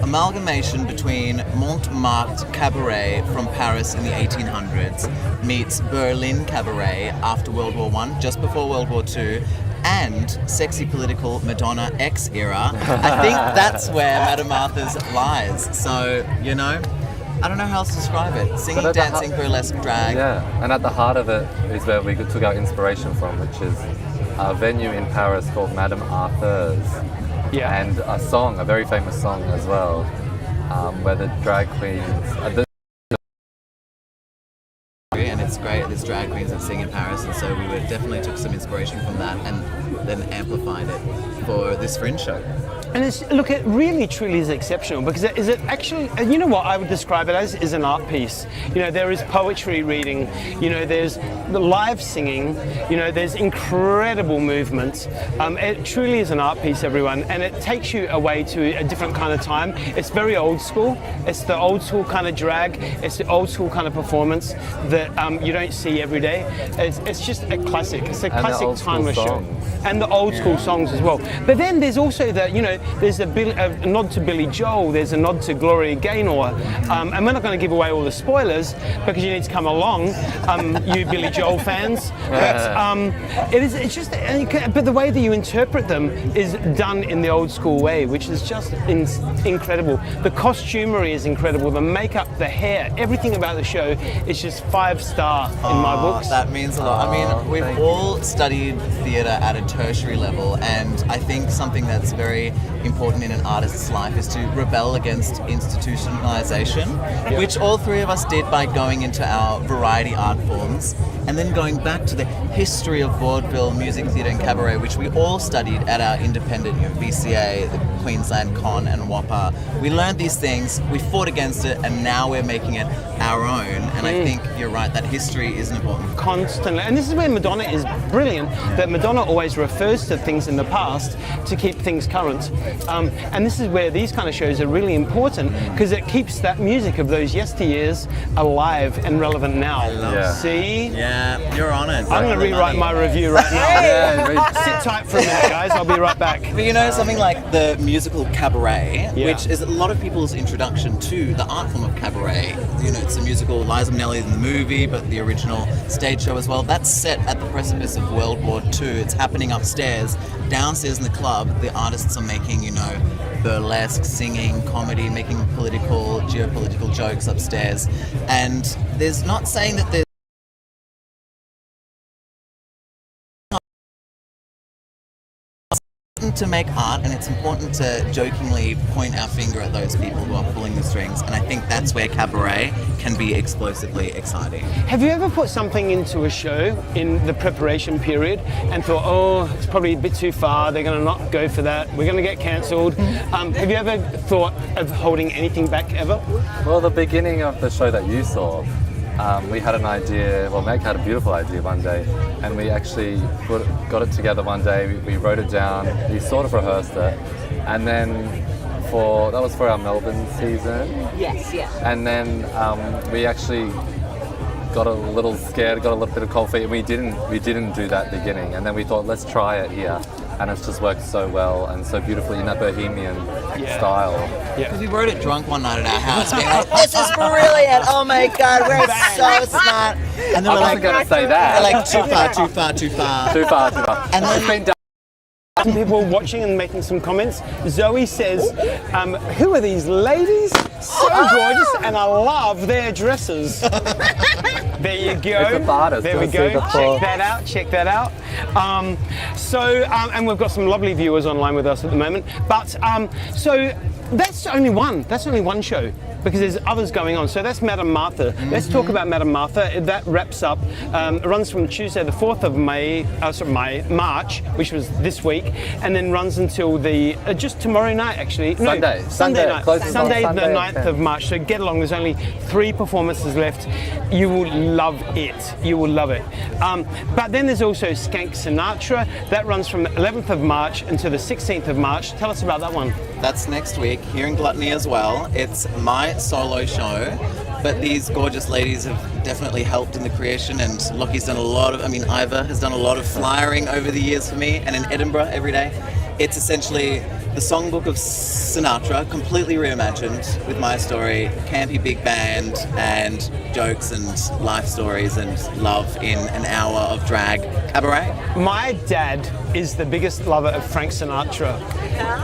amalgamation between Montmartre Cabaret from Paris in the 1800s meets Berlin Cabaret after World War I, just before World War II, and sexy political Madonna X era. I think that's where Madame Martha's lies. So, you know, I don't know how else to describe it. Singing, dancing, burlesque, drag. Yeah, and at the heart of it is where we took our inspiration from, which is a venue in Paris called Madame Arthur's. Yeah. And a song, a very famous song as well, where the drag queens... And it's great, there's drag queens that sing in Paris, and so we definitely took some inspiration from that and then amplified it for this Fringe show. And look, it really truly is exceptional because is it actually, you know what I would describe it as, is an art piece. You know, there is poetry reading, you know, there's the live singing, you know, there's incredible movement. It truly is an art piece, everyone, and it takes you away to a different kind of time. It's very old school. It's the old school kind of drag. It's the old school kind of performance that you don't see every day. It's just a classic. It's a classic timeless show. And the old school songs as well. But then there's also the, you know, there's a nod to Billy Joel, there's a nod to Gloria Gaynor, and we're not going to give away all the spoilers because you need to come along, you Billy Joel fans. But it's just, but the way that you interpret them is done in the old school way, which is just incredible. The costumery is incredible, the makeup, the hair, everything about the show is just 5-star in my books. That means a lot. I mean, we've all studied theatre at a tertiary level, and I think something that's very important in an artist's life is to rebel against institutionalization, which all three of us did by going into our variety art forms and then going back to the history of vaudeville, music theatre and cabaret, which we all studied at our independent BCA, the Queensland Con and WAPA. We learned these things, we fought against it, and now we're making it our own. And I think you're right, that history is important. Constantly. And this is where Madonna is brilliant, that Madonna always refers to things in the past to keep things current. And this is where these kind of shows are really important because it keeps that music of those yesteryears alive and relevant now. I love it. See? Yeah, you're on it. I'm going to rewrite my review right now. Sit tight for a minute, guys. I'll be right back. But you know, something like the musical cabaret, which is a lot of people's introduction to the art form of cabaret. You know, it's a musical, Liza Minnelli in the movie, but the original stage show as well. That's set at the precipice of World War II. It's happening upstairs. Downstairs in the club, the artists are making, you know, burlesque, singing, comedy, making political, geopolitical jokes upstairs. And there's not saying that there's to make art, and it's important to jokingly point our finger at those people who are pulling the strings, and I think that's where cabaret can be explosively exciting. Have you ever put something into a show in the preparation period and thought, oh, it's probably a bit too far, they're going to not go for that, we're going to get cancelled? Have you ever thought of holding anything back ever? Well, the beginning of the show that you saw, we had an idea, well, Meg had a beautiful idea one day, and we actually got it together one day, we wrote it down, we sort of rehearsed it, and then that was for our Melbourne season. Yes, yeah. And then we actually got a little scared, got a little bit of cold feet, and we didn't do that beginning, and then we thought, let's try it here. And it's just worked so well and so beautifully in that bohemian style. Because we wrote it drunk one night at our house, being like, this is brilliant, oh my god, we're so smart. And then I wasn't going to say that. We're like, too far. Too far. And then it's been done. Some people watching and making some comments. Zoe says, who are these ladies? So gorgeous, and I love their dresses. There you go. It's a artist. There we go. Check that out. Check that out. And we've got some lovely viewers online with us at the moment. But so that's only one. That's only one show, because there's others going on. So that's Madame Martha. Let's talk about Madame Martha. That wraps up, runs from Tuesday the 4th of March, which was this week, and then runs until the, just tomorrow night actually. Sunday night. Sunday the 9th of March. So get along, there's only 3 performances left. You will love it. You will love it. But then there's also Skank Sinatra. That runs from 11th of March until the 16th of March. Tell us about that one. That's next week here in Gluttony as well. It's my solo show, but these gorgeous ladies have definitely helped in the creation, and Lockie's done a lot of, Ivor has done a lot of flyering over the years for me, and in Edinburgh every day. It's essentially the songbook of Sinatra, completely reimagined with my story, campy big band, and jokes and life stories and love in an hour of drag cabaret. My dad is the biggest lover of Frank Sinatra.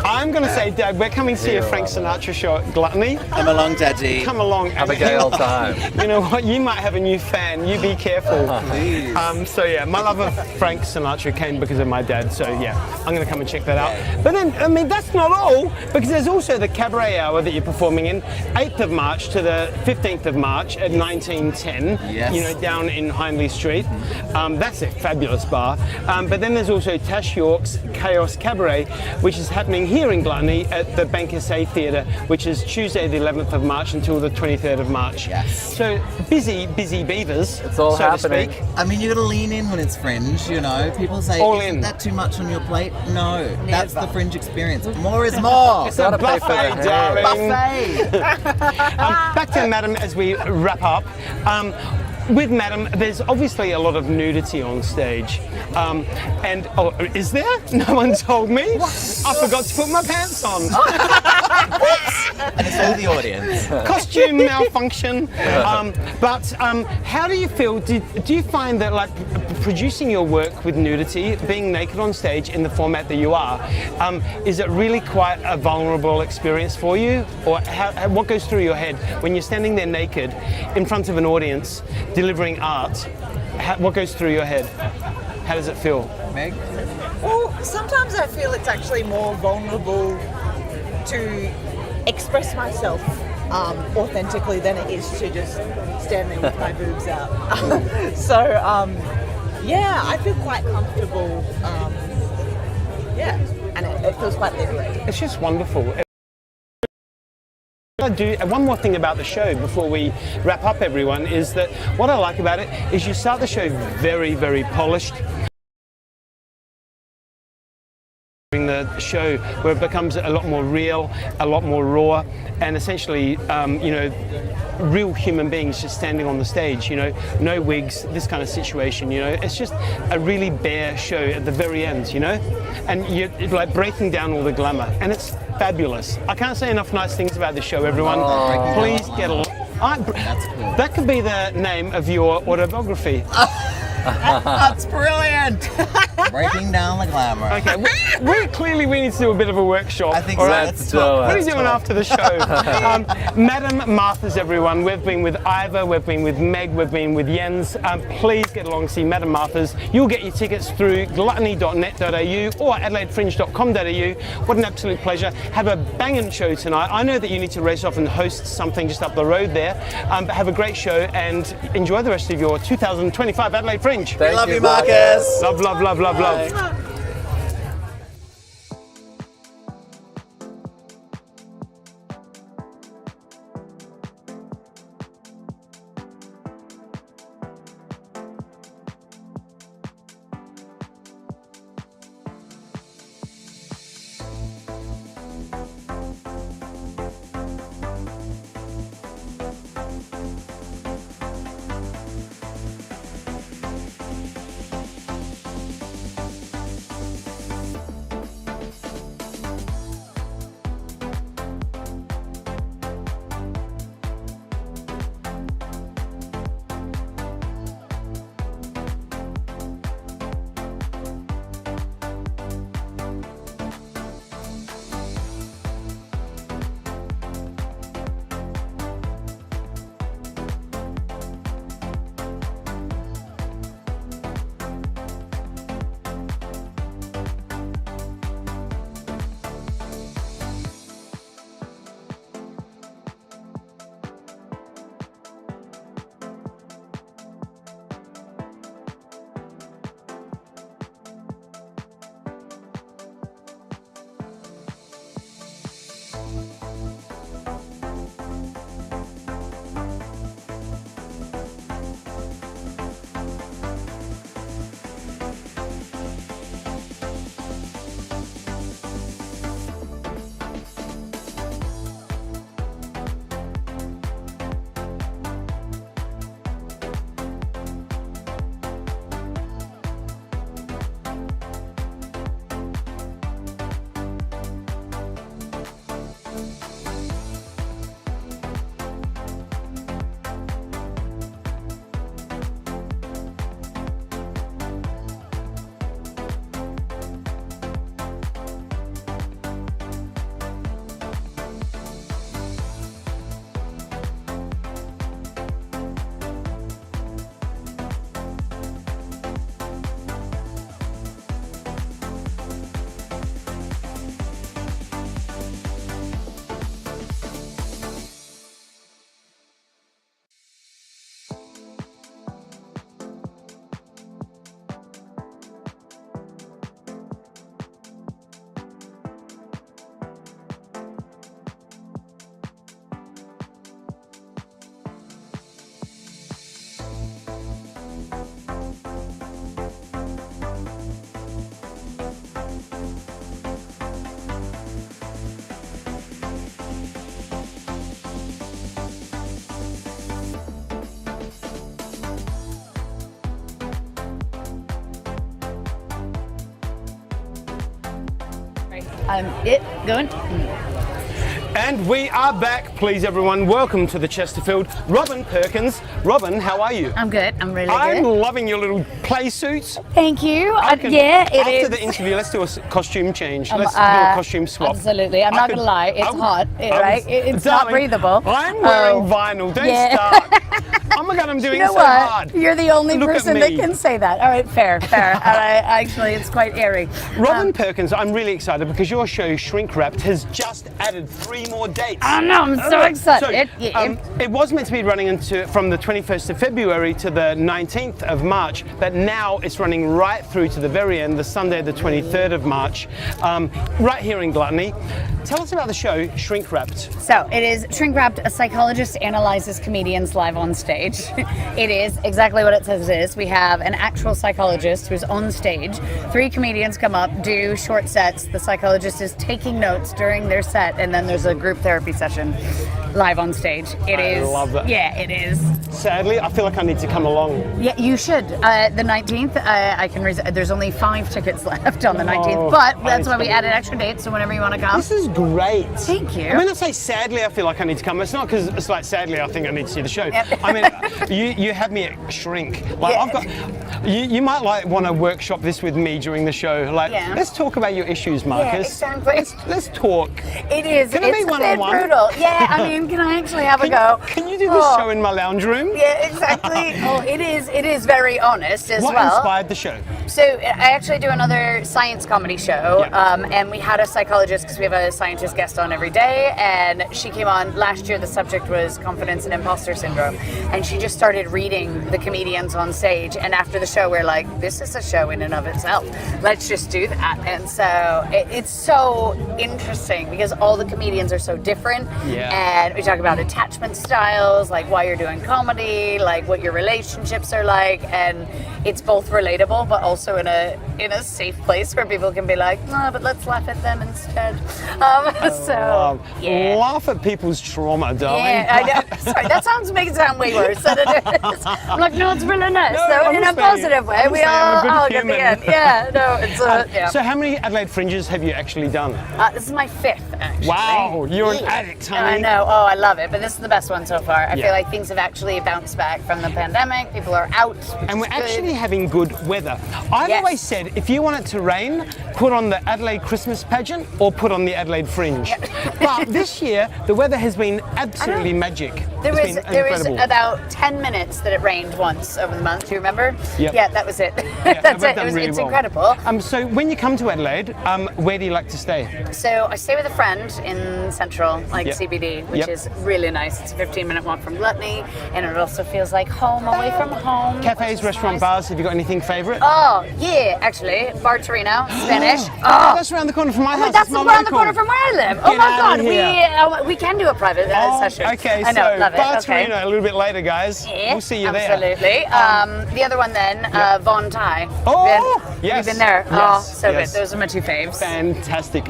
I'm going to say, Dad, we're coming to see a Frank Sinatra show at Gluttony. Come along, Daddy. Come along. Have a gay old time. You know what? You might have a new fan. You be careful. Please. So yeah, my love of Frank Sinatra came because of my dad. So yeah, I'm going to come and check that out. But then, that's not all, because there's also the cabaret hour that you're performing in, 8th of March to the 15th of March at 1910. Yes. Down in Hindley Street. That's a fabulous bar. But then there's also Tash York's Chaos Cabaret, which is happening here in Gluttony at the Bankersay Theatre, which is Tuesday the 11th of March until the 23rd of March. Yes. So busy beavers, It's all so happening. to speak. You gotta lean in when it's Fringe, you know. People say, All isn't in. that too much on your plate? No, that's the Fringe experience. More is more. It's a Gotta pay for the buffet, hair. darling. Buffet. Back to Madam as we wrap up. With Madam, there's obviously a lot of nudity on stage. Is there? No one told me. I forgot to put my pants on. And it's all the audience. Costume malfunction. But how do you feel? Do you find that, like, producing your work with nudity, being naked on stage in the format that you are, is it really quite a vulnerable experience for you? Or what goes through your head when you're standing there naked in front of an audience delivering art? What goes through your head? How does it feel? Meg? Well, sometimes I feel it's actually more vulnerable to express myself authentically than it is to just stand there with my boobs out. Yeah, I feel quite comfortable. And it feels quite liberating. It's just wonderful. I do one more thing about the show before we wrap up, everyone, is that what I like about it is you start the show very, very polished. The show where it becomes a lot more real, a lot more raw, and essentially, real human beings just standing on the stage, no wigs, this kind of situation, it's just a really bare show at the very end, and you're like breaking down all the glamour, and it's fabulous. I can't say enough nice things about this show, everyone. Please get along. That's cool. That could be the name of your autobiography. That's brilliant! Breaking down the glamour. Okay, we need to do a bit of a workshop. I think all so. right? Let's What talk. are you doing after the show? Madam Martha's, everyone. We've been with Ivor, we've been with Meg, we've been with Jens. Please get along and see Madam Martha's. You'll get your tickets through gluttony.net.au or adelaidefringe.com.au. What an absolute pleasure. Have a banging show tonight. I know that you need to race off and host something just up the road there, but have a great show and enjoy the rest of your 2025 Adelaide Fringe. Love you, Marcus. Love, love, love, love, love. Bye. Going. And we are back, please everyone. Welcome to the Chesterfield. Robin Perkins. Robin, how are you? I'm good. I'm really good. I'm loving your little play suits. Thank you. After is. the interview, let's do a costume change. Let's do a costume swap. Absolutely. I'm not going to lie. It's hot, right? It's not breathable. I'm wearing vinyl. Don't start. Oh my God, I'm doing you know so what? hard. You're the only person that can say that. All right, fair. Actually, it's quite airy. Robin Perkins, I'm really excited because your show, Shrink Wrapped, has just added 3 more dates. I know, I'm so excited. It was meant to be running from the 21st of February to the 19th of March, but now it's running right through to the very end, the Sunday, the 23rd of March, right here in Gluttony. Tell us about the show, Shrink Wrapped. So, it is Shrink Wrapped, a psychologist analyzes comedians live on stage. It is exactly what it says it is. We have an actual psychologist who's on stage. 3 comedians come up, do short sets. The psychologist is taking notes during their set, and then there's a group therapy session live on stage. I love that. Yeah, it is. Sadly, I feel like I need to come along. Yeah, you should. The 19th, I can there's only 5 tickets left on the 19th, but that's why we added extra dates, so whenever you want to come. This is great. Thank you. When I say sadly, I feel like I need to come. It's not because it's like sadly I think I need to see the show. Yep. I mean, you had me at Shrink. Like I've got. You might like want to workshop this with me during the show. Like, let's talk about your issues, Marcus. Yeah, exactly. Let's talk. It is. Can it's it be one-on-one? brutal. Yeah, I mean, can I actually have a go? Can you do this show in my lounge room? Yeah, exactly. It is very honest as well. What inspired the show? So I actually do another science comedy show, and we had a psychologist because we have a scientist guest on every day, and she came on last year. The subject was confidence and imposter syndrome, and she just started reading the comedians on stage, and after the show we're like, this is a show in and of itself. Let's just do that. And so it's so interesting because all the comedians are so different, and we talk about attachment styles, like why you're doing comedy, like what your relationships are like, and it's both relatable but also in a safe place where people can be like, no, but let's laugh at them instead. Laugh at people's trauma, darling. Yeah, I know. Sorry, that makes it sound way worse than it is. I'm like, no, it's really nice. No, so in a positive way, we all get the end. Yeah, no, it's So how many Adelaide Fringes have you actually done? This is my 5th, actually. Wow, you're an addict, honey. I know. Oh, I love it. But this is the best one so far. I feel like things have actually bounced back from the pandemic. People are out, and we're actually having good weather. I've always said, if you want it to rain, put on the Adelaide Christmas pageant or put on the Adelaide Fringe. But this year, the weather has been absolutely magic. There was about 10 minutes that it rained once over the month. Do you remember? Yep. Yeah, that was it. That's it. It's incredible. So when you come to Adelaide, where do you like to stay? So I stay with a friend in Central, CBD, which is really nice. It's a 15-minute walk from Gluttony, and it also feels like home away from home. Cafes, restaurant, bars, have you got anything favourite? Oh, yeah, actually. Bar Torino, Spanish. That's around the corner from my house. That's around the corner from where I live. Oh my God, we can do a private session. Okay, I know, so love it. Bar Torino a little bit later, guys. Yeah, we'll see you there. Absolutely. The other one then, Von Tai. Yes. You've been there. Yes. So good. Those are my 2 faves. Fantastic.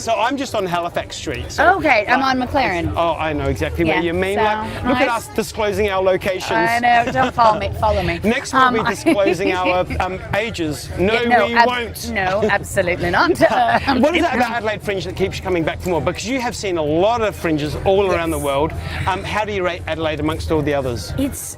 So I'm just on Halifax Street. So okay, I'm on McLaren. Oh, I know exactly what you mean. So look at us disclosing our locations. I know. Don't follow me. Next we'll be disclosing our ages. No, we won't. No, absolutely not. What is it about Adelaide Fringe that keeps you coming back for more? Because you have seen a lot of fringes all around the world. How do you rate Adelaide amongst all the others? It's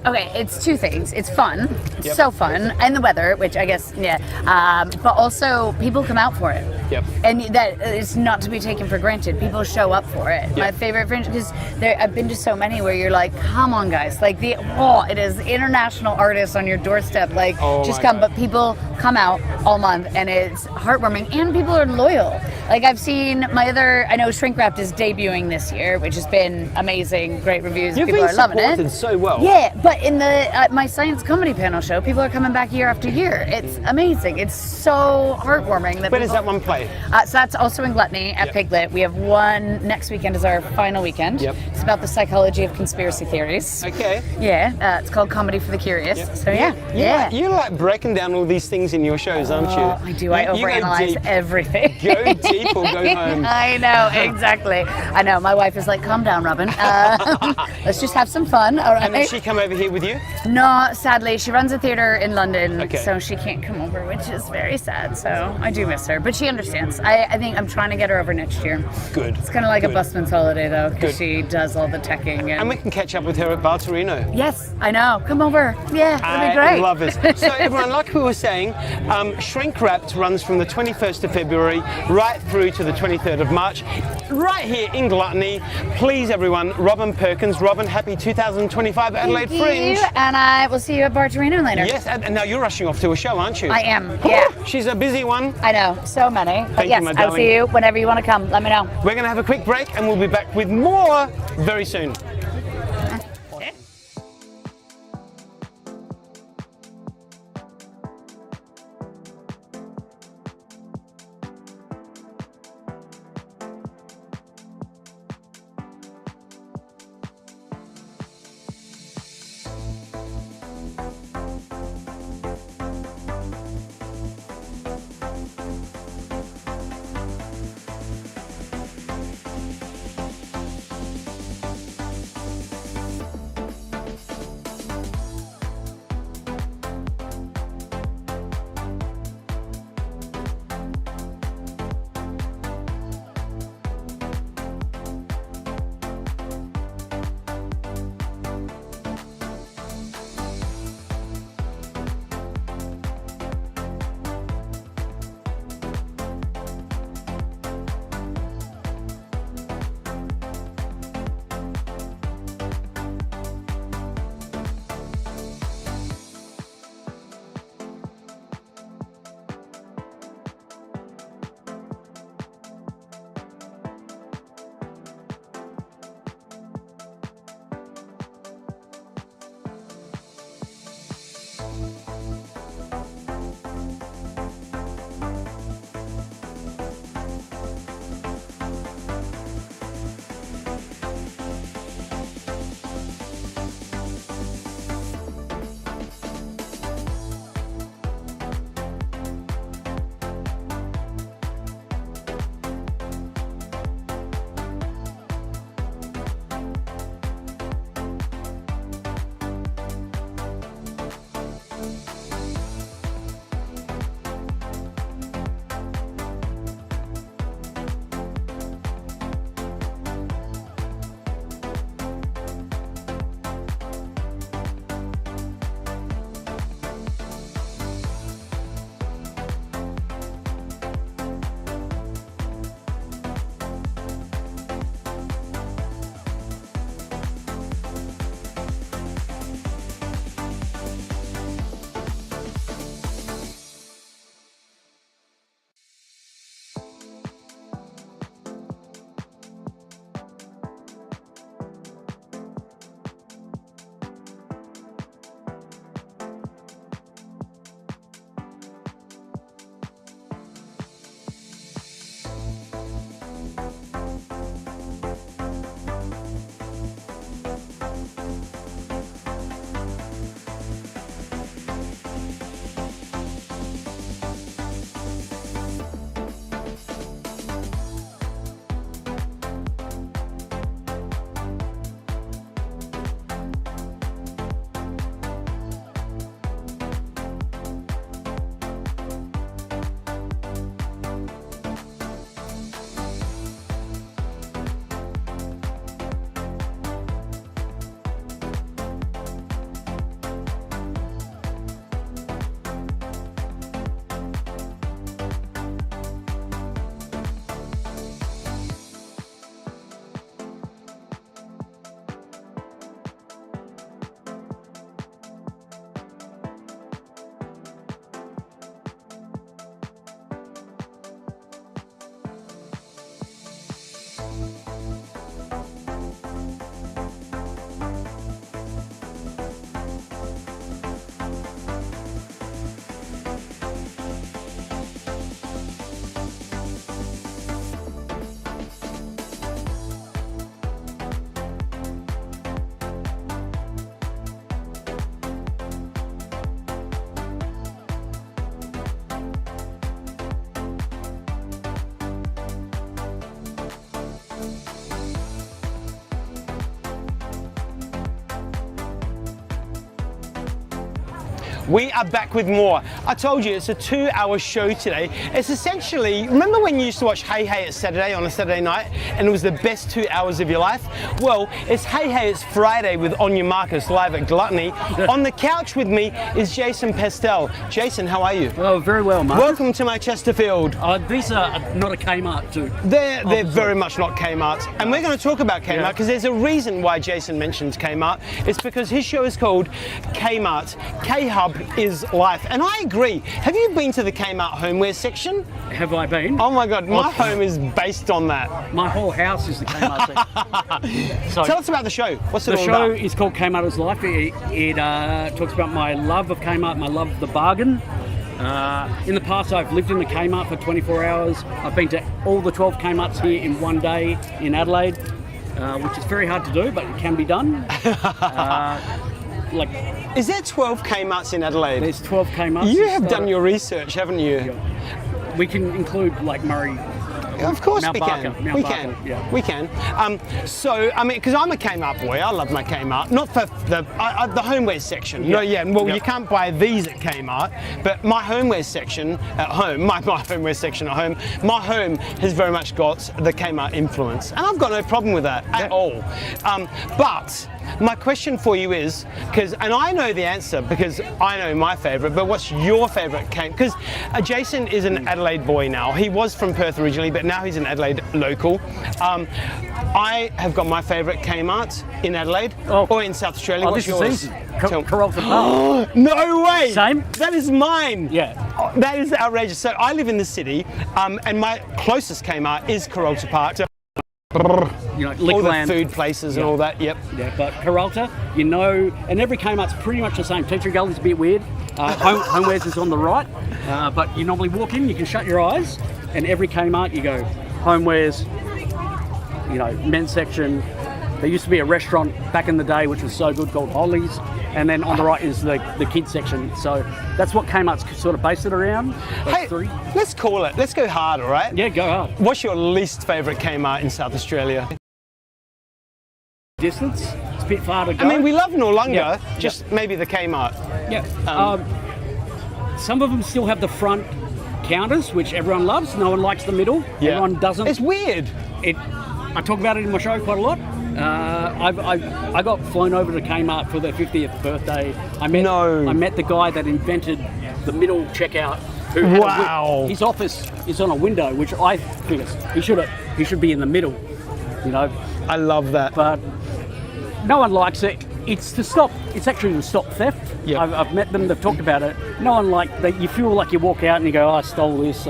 2 things. It's fun. It's so fun. And the weather, which I guess, but also people come out for it. Yep. And that is not to be taken for granted. People show up for it. Yep. My favorite fringe, because I've been to so many where you're like, come on guys, like it is international artists on your doorstep, like just come. But people come out all month and it's heartwarming and people are loyal. Like I've seen I know Shrink Wrapped is debuting this year, which has been amazing, great reviews. People are loving it. So well. Yeah, but in the my science comedy panel show, people are coming back year after year. It's amazing. It's so heartwarming. Where does that one play? So that's also in Gluttony at Piglet. We have one next weekend is our final weekend. Yep. It's about the psychology of conspiracy theories. Okay. Yeah, it's called Comedy for the Curious. Yep. So yeah. You like breaking down all these things things in your shows, aren't you? I do. I overanalyze everything. Go deep or go home. I know, exactly. I know. My wife is like, calm down, Robin. Let's just have some fun. All right. And does she come over here with you? No, sadly. She runs a theatre in London, Okay. so she can't come over, which is very sad. So I do miss her. But she understands. I think I'm trying to get her over next year. Good. It's kind of like Good. a busman's holiday, though, because Good. she does all the teching. And we can catch up with her at Bartorino. Yes, I know. Come over. Yeah, that'd be great. I love this. So everyone, like we were saying, Shrink Wrapped runs from the 21st of February right through to the 23rd of March, right here in Gluttony. Please, everyone, Robin Perkins. Robin, happy 2025 Adelaide Fringe. And I will see you at Bartorino later. Yes, and now you're rushing off to a show, aren't you? I am, yeah. She's a busy one. I know, so many. But Thank yes, you, my I'll darling. see you whenever you want to come. Let me know. We're going to have a quick break and we'll be back with more very soon. We are back with more. I told you it's a 2-hour show today. It's essentially, remember when you used to watch Hey Hey It's Saturday on a Saturday night and it was the best 2 hours of your life? Well, it's Hey Hey It's Friday with On Your Markus live at Gluttony. On the couch with me is Jason Pestel. Jason, how are you? Oh, very well, Mark. Welcome to my Chesterfield. These are not a Kmart too. They're very much not Kmart. And we're going to talk about Kmart because there's a reason why Jason mentions Kmart. It's because his show is called Kmart. K-Hub is life. And I agree. Have you been to the Kmart homeware section? Have I been? Oh my God, my home is based on that. My whole house is the Kmart section. So tell us about the show. What's it all about? The show is called Kmart is life. It talks about my love of Kmart, my love of the bargain. In the past, I've lived in the Kmart for 24 hours. I've been to all the 12 Kmarts here in one day in Adelaide, which is very hard to do, but it can be done. Is there 12 Kmarts in Adelaide? There's 12 Kmarts. You have done your research, haven't you? Yeah. We can include like Murray. Of course Mount we Barker, can. Mount We Barker, can. yeah. We can. So, I mean, because I'm a Kmart boy, I love my Kmart. Not for the homeware section. Yeah. No, yeah. Well, Yep. you can't buy these at Kmart, but my homeware section at home, my homeware section at home, my home has very much got the Kmart influence, and I've got no problem with that at all. But my question for you is, and I know the answer because I know my favourite, but what's your favourite Kmart? Because Jason is an Adelaide boy now. He was from Perth originally, but now he's an Adelaide local. I have got my favourite Kmart in Adelaide or in South Australia. What's this yours? is easy. Carlton Park. No way! Same? That is mine! Yeah. Oh, that is outrageous. So I live in the city, and my closest Kmart is Carolta Park. You know, all the Lickland. food places and all that, yep. Yeah, but Carolta, you know, and every Kmart's pretty much the same. Teacher Gully's a bit weird. Homewares is on the right, but you normally walk in, you can shut your eyes, and every Kmart you go, Homewares, you know, men's section. There used to be a restaurant back in the day which was so good called Holly's, and then on the right is the kids section. So that's what Kmart's sort of based it around. Hey, let's call it. Let's go hard, all right? Yeah, go hard. What's your least favourite Kmart in South Australia? Distance. It's a bit far to go. I mean, we love Noarlunga, Yeah. just maybe the Kmart. Yeah. Some of them still have the front counters, which everyone loves. No one likes the middle. Yeah. Everyone doesn't. It's weird. I talk about it in my show quite a lot. I got flown over to Kmart for their 50th birthday. I met the guy that invented the middle checkout. Who had his office is on a window, which I think he should be in the middle. You know. I love that. But no one likes it. It's actually to stop theft. Yep. I've met them, they've talked about it. No one you feel like you walk out and you go, I stole this,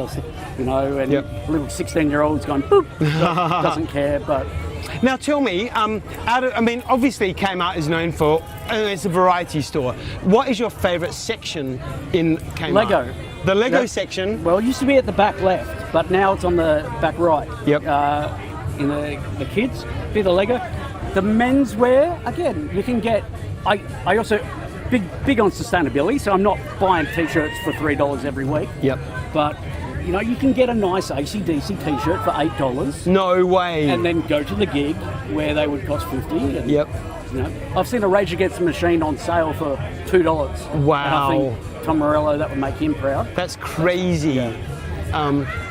you know, and a little 16-year-old's going, boop, doesn't care, but... Now tell me, obviously Kmart is known for, it's a variety store. What is your favourite section in Kmart? Lego. The Lego section? Well, it used to be at the back left, but now it's on the back right. Yep. In the kids, be the Lego. The menswear, again, you can get, I also, big on sustainability, so I'm not buying t-shirts for $3 every week. Yep. But, you know, you can get a nice AC/DC t-shirt for $8. No way. And then go to the gig where they would cost $50. And, yep. You know, I've seen a Rage Against the Machine on sale for $2. Wow. And I think Tom Morello, that would make him proud. That's crazy. Yeah.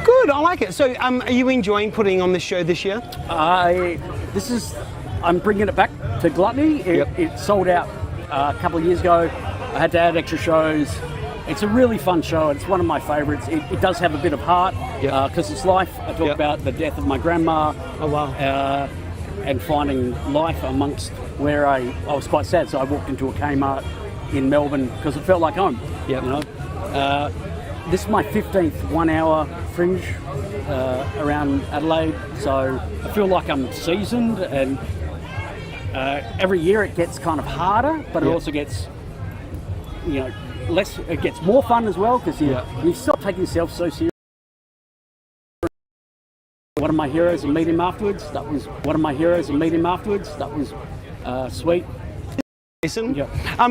Good, I like it. So, are you enjoying putting on this show this year? I'm bringing it back to Gluttony. It sold out a couple of years ago. I had to add extra shows. It's a really fun show. It's one of my favourites. It does have a bit of heart because it's life. I talk about the death of my grandma. Oh wow! And finding life amongst where I was quite sad. So I walked into a Kmart in Melbourne because it felt like home. Yep. You know. This is my 15th 1-hour Fringe around Adelaide, so I feel like I'm seasoned, and every year it gets kind of harder, but it also gets, you know, less. It gets more fun as well because you stop taking yourself so seriously. One of my heroes and meet him afterwards. That was sweet. Jason.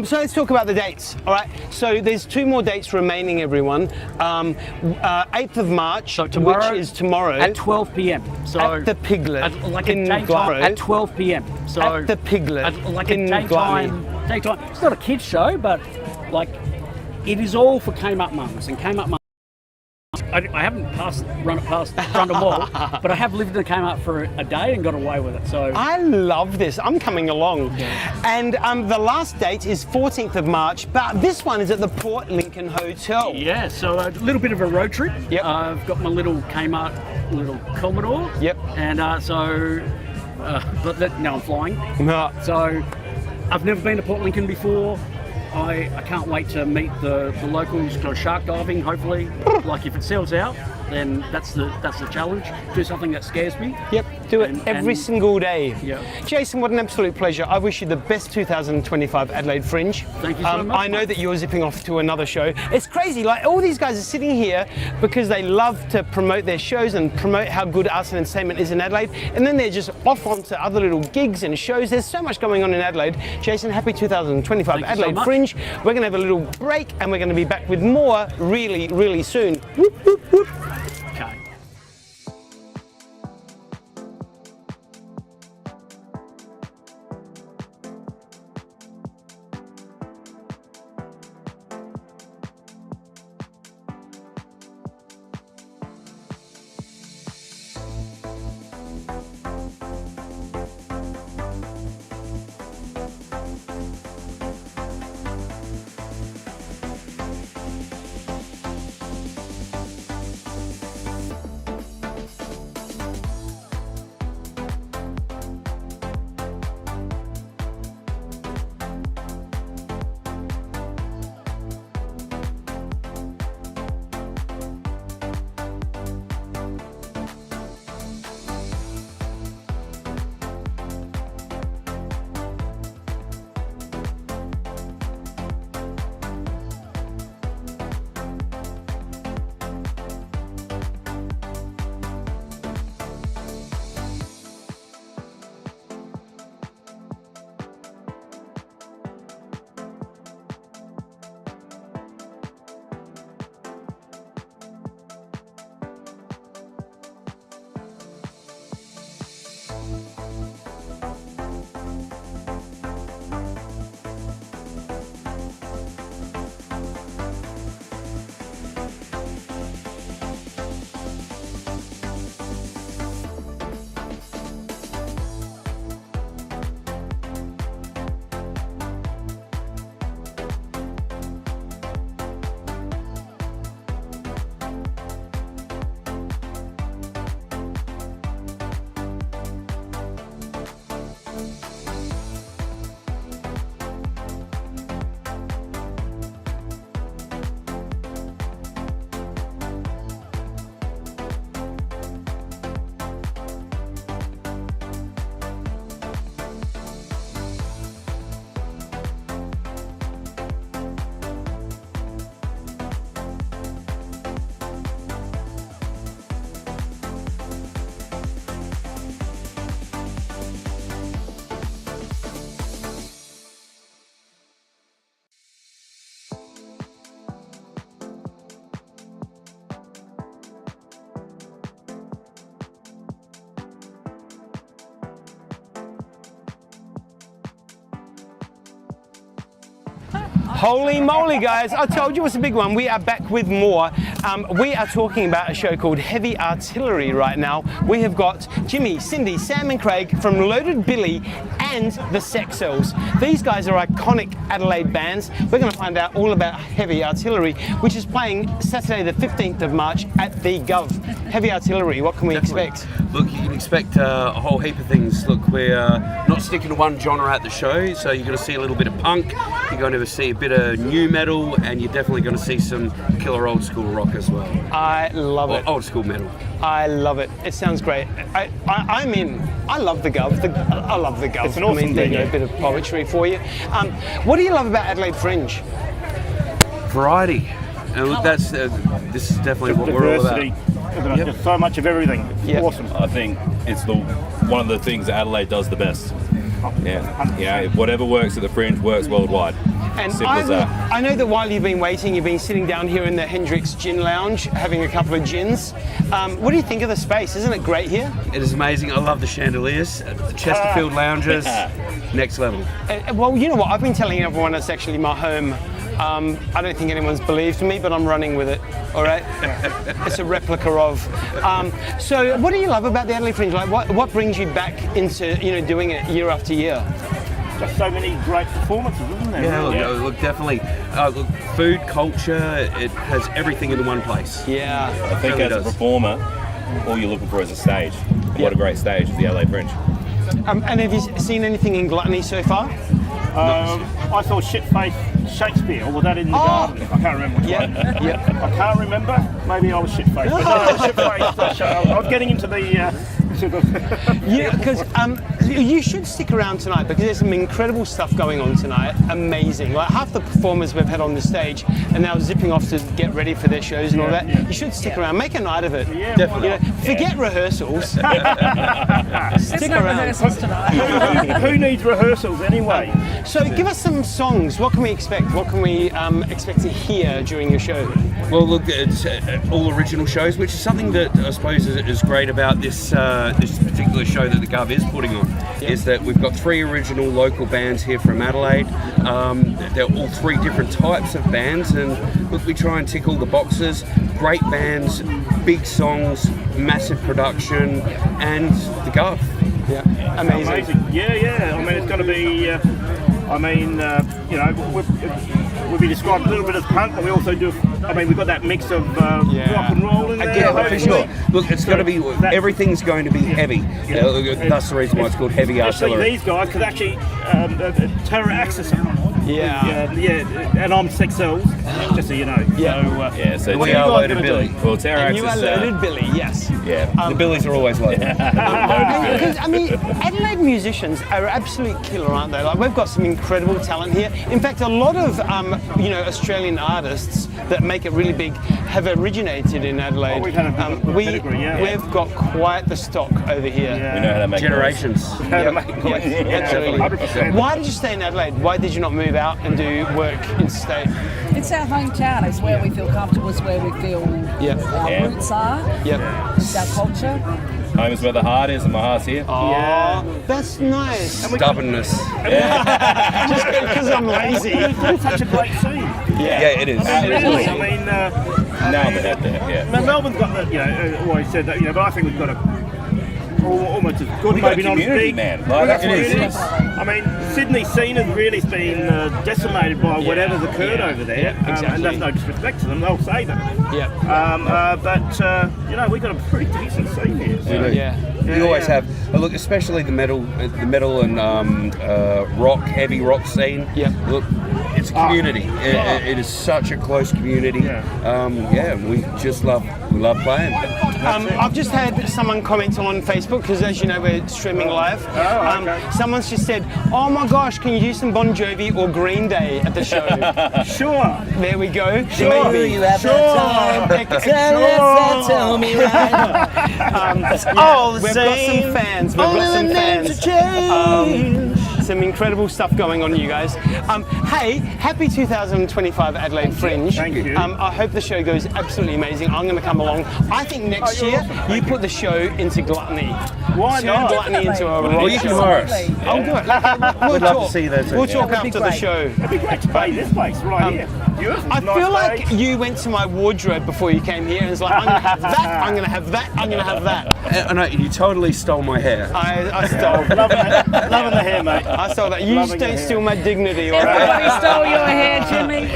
So let's talk about the dates, all right? So there's 2 more dates remaining, everyone. 8th of March, which is tomorrow. At 12 p.m. So at the Piglet in Gluttony. At 12 p.m. So at the Piglet in Gluttony. daytime. It's not a kids show, but like It is all for Kmart mums, and Kmart mums. I haven't run it past front of Mall, but I have lived in a Kmart for a day and got away with it. So I love this. I'm coming along. Yeah. And the last date is 14th of March, but this one is at the Port Lincoln Hotel. Yeah, so a little bit of a road trip. Yep. I've got my little Kmart, little Commodore. Yep. And but now I'm flying. No. So I've never been to Port Lincoln before. I can't wait to meet the locals, go shark diving, hopefully. Like if it sells out, then that's the challenge. Do something that scares me. Yep, do it every single day. Yeah. Jason, what an absolute pleasure. I wish you the best 2025 Adelaide Fringe. Thank you so much. I know that you're zipping off to another show. It's crazy, like all these guys are sitting here because they love to promote their shows and promote how good arts and entertainment is in Adelaide, and then they're just off onto other little gigs and shows. There's so much going on in Adelaide. Jason, happy 2025 Adelaide Fringe. We're going to have a little break and we're going to be back with more really, really soon. Whoop, whoop, whoop. Okay. Holy moly, guys, I told you it was a big one. We are back with more. We are talking about a show called Heavy Artillery right now. We have got Jimmy, Cindy, Sam and Craig from Loaded Billy and the Sex Cells. These guys are iconic Adelaide bands. We're going to find out all about Heavy Artillery, which is playing Saturday the 15th of March at the Gov. Heavy Artillery, what can we expect? Look, you can expect a whole heap of things. Look, we're not sticking to one genre at the show, so you're going to see a little bit of punk, you're going to see a bit of new metal, and you're definitely going to see some killer old school rock as well. I love it. Old school metal. I love it. It sounds great. I'm in. I love the Gov. I love the Gov. It's an awesome thing. A bit of poetry for you. What do you love about Adelaide Fringe? Variety. And that's this is definitely what we're all about. Yep. There's so much of everything. It's awesome. I think it's one of the things that Adelaide does the best. Yeah, whatever works at the Fringe works worldwide. And simple as that. I know that while you've been waiting, you've been sitting down here in the Hendrick's Gin Lounge having a couple of gins. What do you think of the space? Isn't it great here? It is amazing. I love the chandeliers, the Chesterfield lounges, next level. Well, you know what? I've been telling everyone it's actually my home I don't think anyone's believed me, but I'm running with it. All right, it's a replica of. So, what do you love about the Adelaide Fringe? Like, what brings you back into doing it year after year? Just so many great performances, isn't there? Yeah, look, definitely. Look, food, culture, it has everything in one place. Yeah, I think really as a performer, all you're looking for is a stage. What a great stage, the Adelaide Fringe. And have you seen anything in Gluttony so far? I saw Shitface Shakespeare, or was that in the garden? I can't remember. Yeah. I can't remember. Maybe I was Shitface. But no, Shitface show. I was getting into the... Yeah, because you should stick around tonight because there's some incredible stuff going on tonight. Amazing. Like half the performers we've had on the stage are now zipping off to get ready for their shows and all that. You should stick around. Make a night of it. Yeah, definitely. Forget rehearsals. Stick around. Rehearsals tonight. Who needs rehearsals anyway? So give us some songs. What can we expect? What can we expect to hear during your show? Well, look, it's all original shows, which is something that I suppose is great about this particular show that the Gov is putting on, is that we've got 3 original local bands here from Adelaide. They're all 3 different types of bands, and look, we try and tick all the boxes. Great bands, big songs, massive production, and the Gov. Yeah, amazing. Yeah. I mean, it's going to be. We'll be described a little bit as punk, but we also do. I mean, we've got that mix of rock and roll in there. Yeah, for sure. Look, it's going to be. Everything's going to be heavy. That's the reason why it's called heavy artillery. These guys could actually terror access them. Yeah, and I'm 6L, just so you know. Yeah. So we are loaded Billy. Well, terror and access. you are loaded Billy, yes. Yeah. The Billies are always loaded. Because I mean, Adelaide musicians are absolute killer, aren't they? Like we've got some incredible talent here. In fact, a lot of Australian artists that make it really big have originated in Adelaide. Oh, we've had a pedigree, We've got quite the stock over here. We know how to make generations. Absolutely. 100%. Why did you stay in Adelaide? Why did you not move out and do work interstate? It's our hometown. It's where we feel comfortable. It's where we feel our roots are. It's our culture. Home is where the heart is, and my heart's here. Oh, that's nice. Stubbornness. Just because I'm lazy. It's such a great scene. Yeah, it is. Really, I mean, Melbourne's got always said that, but I think we've got almost as good, maybe not as big. Man. Like, it is. I mean, Sydney scene has really been decimated by whatever's occurred over there, and that's no disrespect to them. They'll say that. But we've got a pretty decent scene here. So. We always have. Look, especially the metal and heavy rock scene. Look, it's a community. It is such a close community. We just love playing. I've just had someone comment on Facebook because, as you know, we're streaming live. Someone's just said, "Oh my gosh, can you do some Bon Jovi or Green Day at the show?" Sure. There we go. Sure. Maybe. You have tell me right. All the same. We've got some fans. Some incredible stuff going on, you guys. Hey, happy 2025 Adelaide Fringe. Thank you. I hope the show goes absolutely amazing. I'm going to come along. I think next year you put the show into Gluttony. Why not? Turn Gluttony into a rock show. You can hire us. I'll do it. We'd love to see that too. We'll talk after the show. It'd be great to play this place right here. Beautiful. I feel like you went to my wardrobe before you came here and was like, I'm going to have that, I'm going to have that, I'm going to have that. I know, you totally stole my hair. I stole. Loving the hair, mate. I stole that. You just don't steal my dignity, all right? Everybody stole your hair, Jimmy.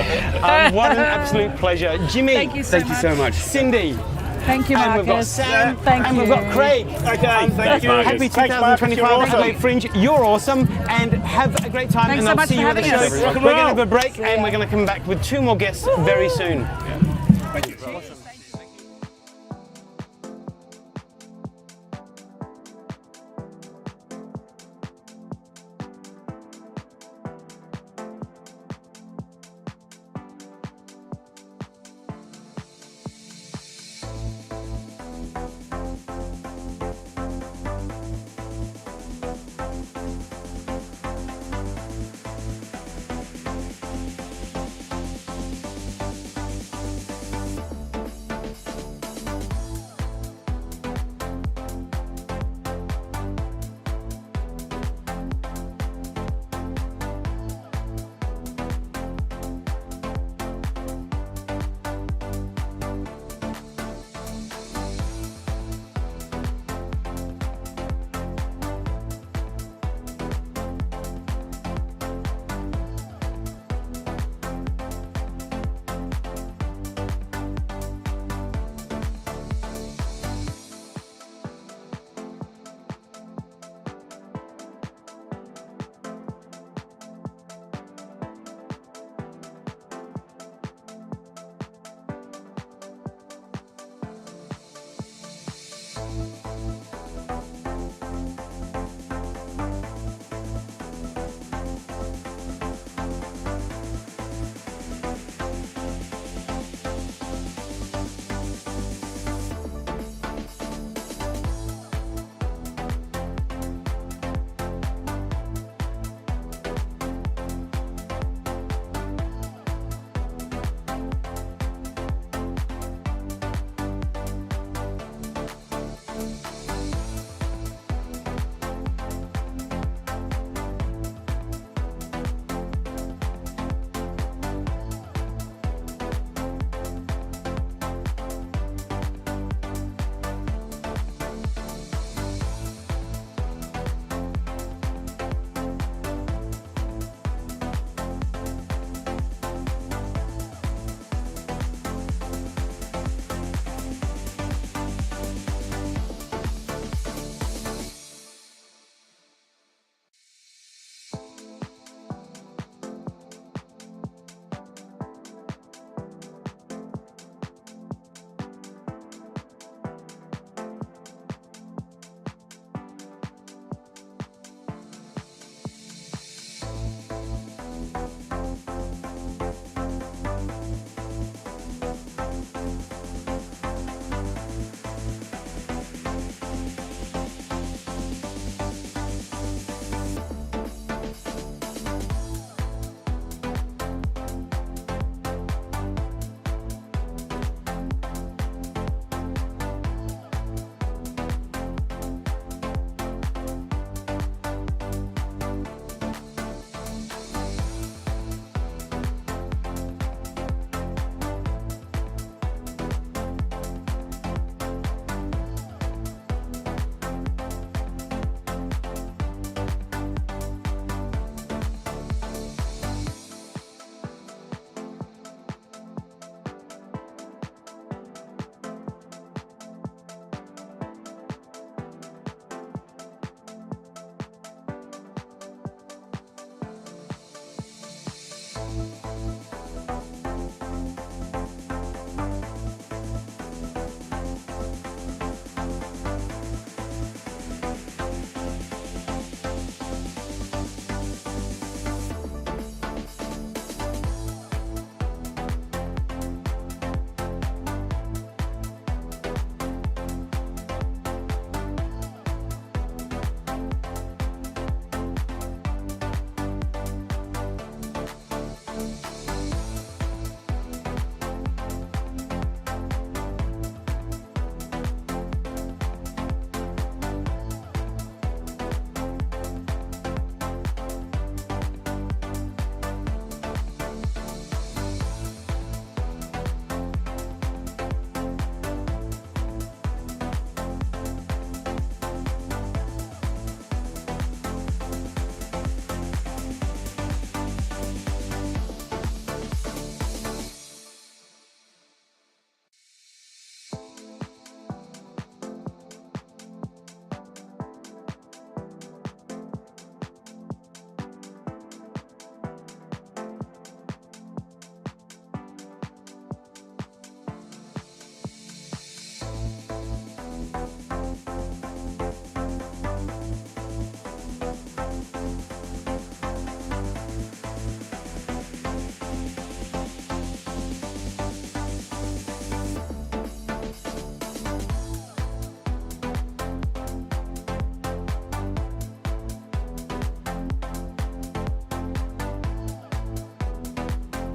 What an absolute pleasure. Jimmy, Thank you so much. Cindy. Thank you, Marcus. And we've got Sam. Thank and you. we've got Craig. Okay, thank you. Happy 2025 Adelaide Fringe. You're awesome and have a great time. Thanks and so I'll much see for you at the having show. us. We're going to have a break and we're going to come back with 2 more guests very soon. Thank you.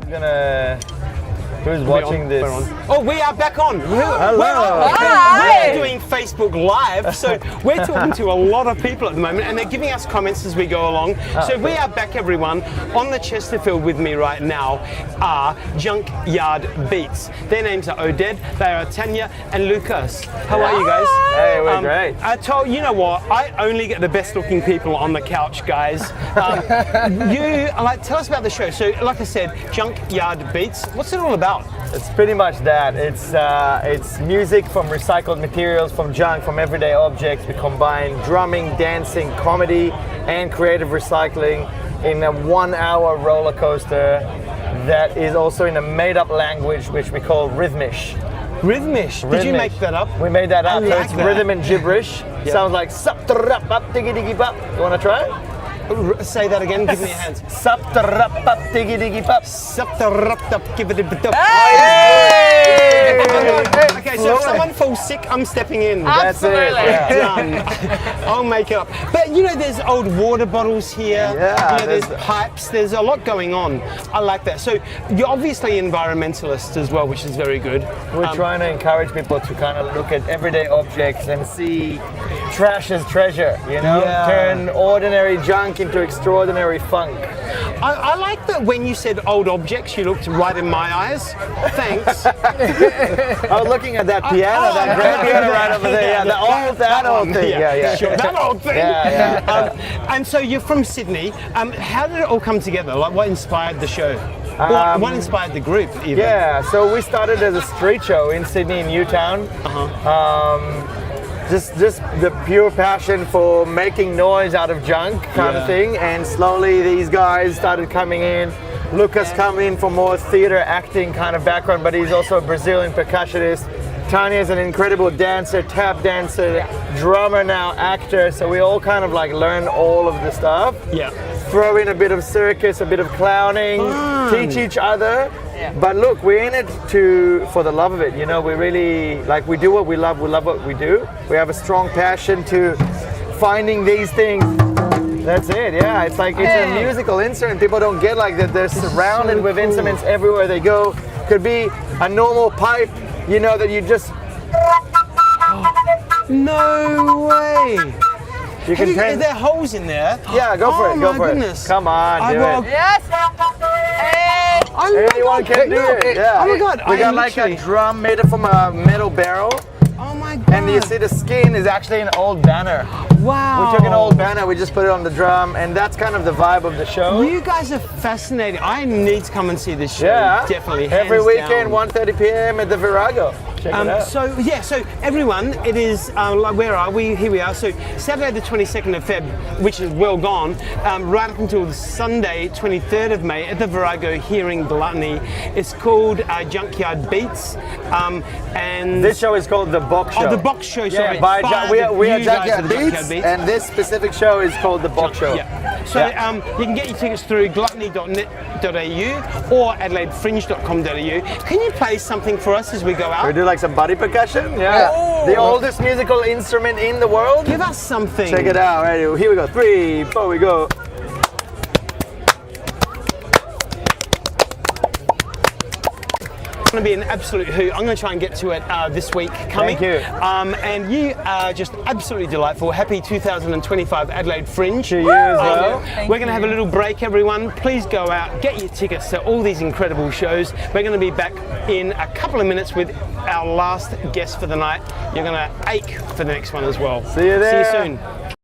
Who's watching this? Oh, we are back on. Hello. We're doing Facebook Live, so we're talking to a lot of people at the moment, and they're giving us comments as we go along. So we are back, everyone. On the Chesterfield with me right now are Junkyard Beats. Their names are Oded, they are Tanya and Lucas. How are you guys? Hey, we're great. You know what? I only get the best looking people on the couch, guys. Tell us about the show. So, like I said, Junkyard Beats. What's it all about? It's pretty much that. It's music from recycled materials, from junk, from everyday objects. We combine drumming, dancing, comedy, and creative recycling in a 1-hour roller coaster that is also in a made-up language which we call Rhythmish. Rhythmish? Did you make that up? We made that up. Like it's rhythm and gibberish. Sounds like sup up diggy diggy bop. You want to try it? Say that again, give me your hands. Sup up diggy diggy bop. Sup up give it a bit. Okay, so if someone falls sick, I'm stepping in. Absolutely. That's it. Done. I'll make it up. But you know, there's old water bottles here. Yeah. You know, there's pipes. There's a lot going on. I like that. So you're obviously environmentalists as well, which is very good. We're trying to encourage people to kind of look at everyday objects and see trash as treasure. You know, turn ordinary junk into extraordinary funk. I like that when you said old objects, you looked right in my eyes. Thanks. I was looking at that piano, that grand piano right over there. Yeah, that old thing. Yeah. Sure, that old thing. Yeah. And so you're from Sydney. How did it all come together? Like, what inspired the show? What inspired the group, even? Yeah, so we started as a street show in Sydney, in Newtown. Just the pure passion for making noise out of junk kind of thing, and slowly these guys started coming in. Lucas come in for more theater acting kind of background, but he's also a Brazilian percussionist. Tanya's an incredible dancer, tap dancer, drummer now, actor, so we all kind of like learn all of the stuff. Yeah. Throw in a bit of circus, a bit of clowning, teach each other. But look, we're in it for the love of it. You know, we really, we do what we love what we do. We have a strong passion to finding these things. That's it, yeah. It's like, it's a musical instrument. People don't get like that. They're surrounded with instruments everywhere they go. Could be a normal pipe, you know, that you just... No way! You can Are there holes in there? Yeah, go for it, go for goodness. it. Come on, do it. Yes! Anyone can do it, yeah. Oh my God. We got like a drum made from a metal barrel. Oh my God. And you see the skin is actually an old banner. Wow. We took an old banner, we just put it on the drum, and that's kind of the vibe of the show. You guys are fascinating. I need to come and see this show. Yeah. Definitely. Every weekend, down. 1:30 p.m. at the Virago. Check it out. So everyone, it is, where are we? Here we are. So Saturday the 22nd of Feb, which is well gone, right up until the Sunday, 23rd of May at the Virago here in Gluttony. It's called Junkyard Beats. And this show is called The Box Show. Oh, The Box Show, sorry. Yeah, we are Junkyard Beats, and this specific show is called The Box Show. Yeah. So you can get your tickets through gluttony.net.au or adelaidefringe.com.au. Can you play something for us as we go out? We do like some body percussion, the oldest musical instrument in the world. Give us something. Check it out. Ready? Here we go. 3, 4, we go. It's going to be an absolute hoot. I'm going to try and get to it this week coming. Thank you. And you are just absolutely delightful. Happy 2025 Adelaide Fringe. To you as well. We're going to have a little break, everyone. Please go out, get your tickets to all these incredible shows. We're going to be back in a couple of minutes with our last guest for the night. You're going to ache for the next one as well. See you there. See you soon.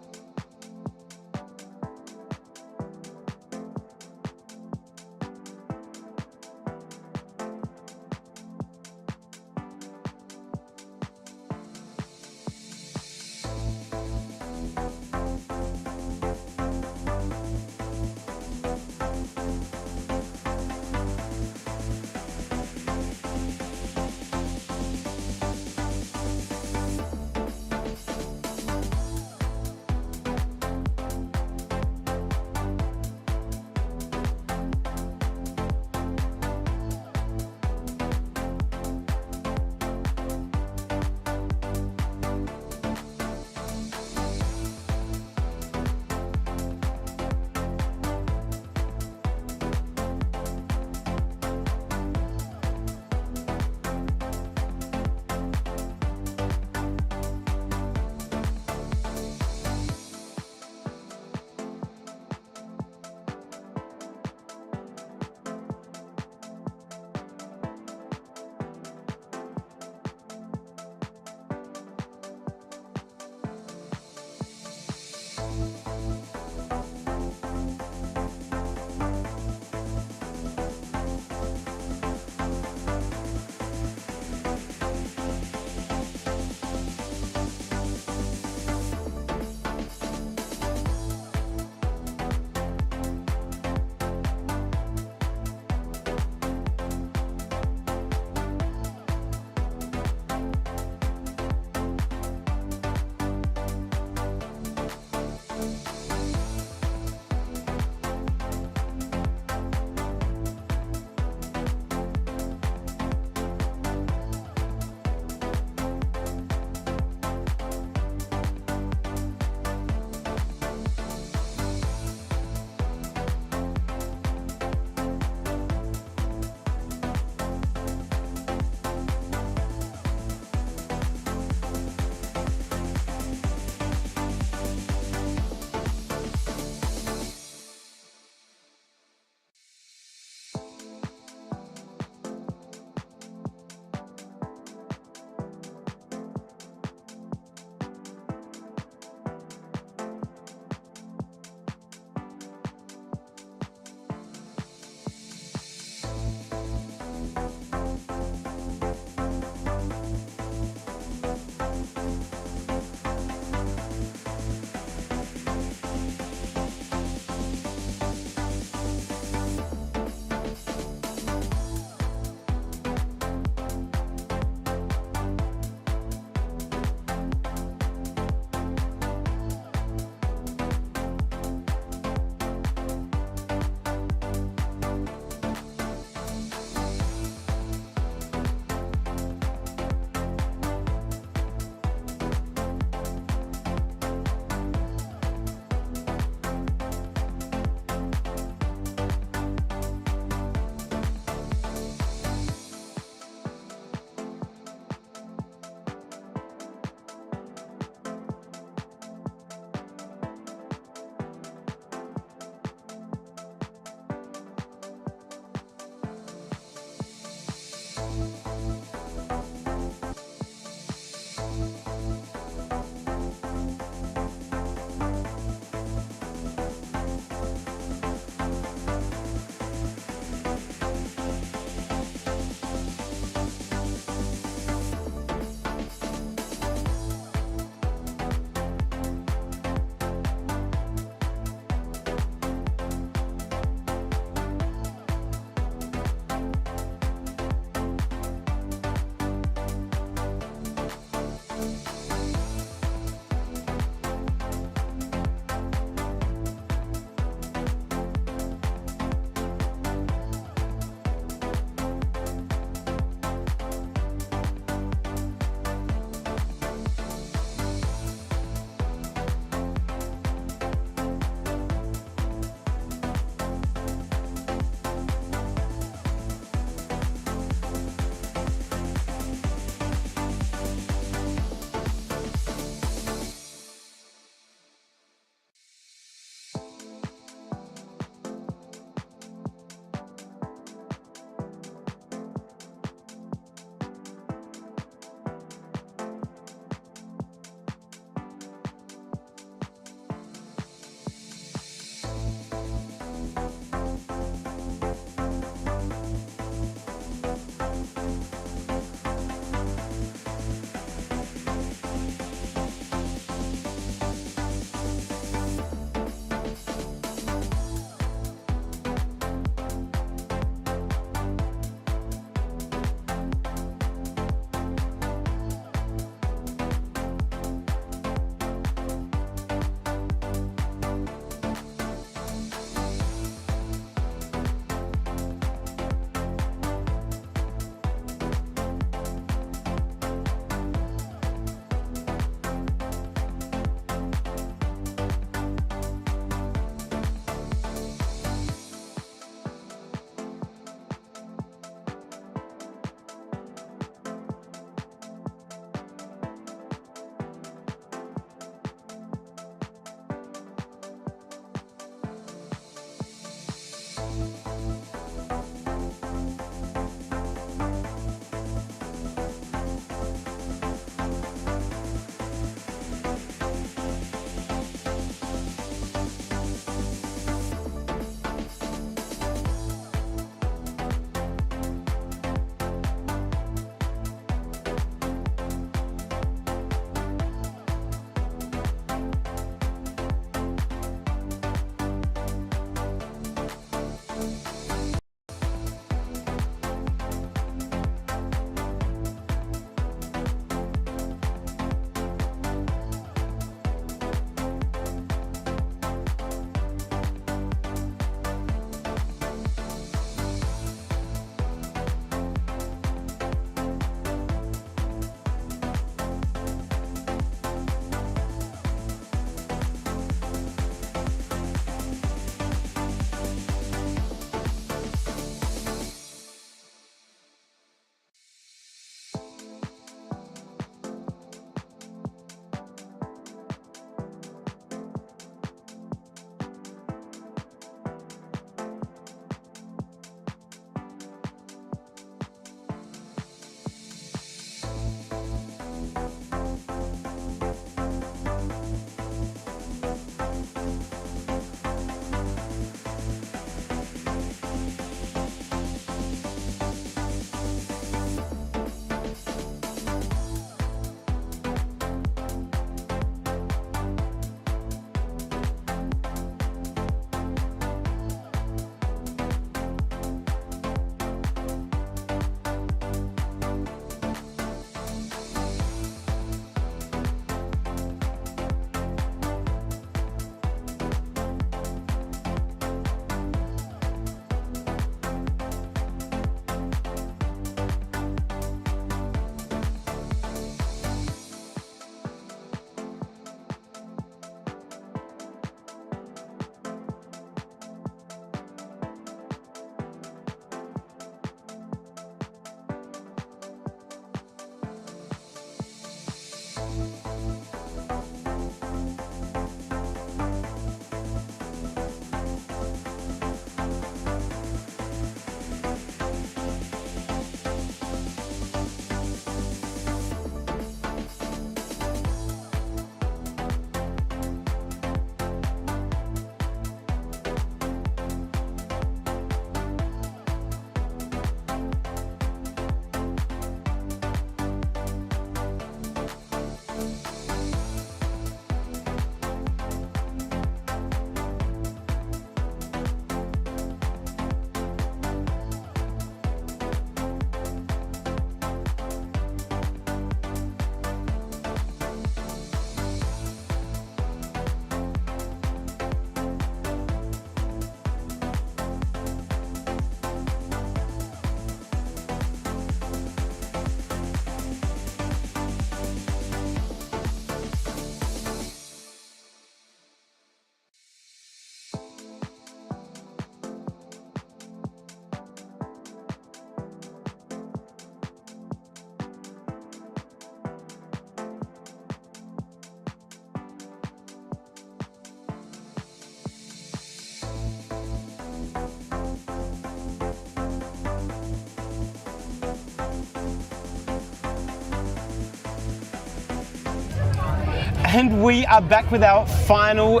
And we are back with our final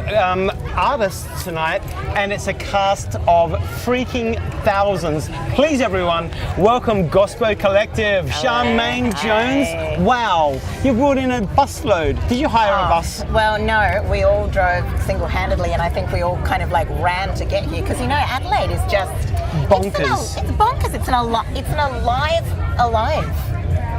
artists tonight, and it's a cast of freaking thousands. Please, everyone, welcome Gospel Collective. Charmaine Jones. Wow, you brought in a busload. Did you hire a bus? Well, no, we all drove single-handedly, and I think we all kind of like ran to get here because Adelaide is just bonkers. It's bonkers. It's an alive.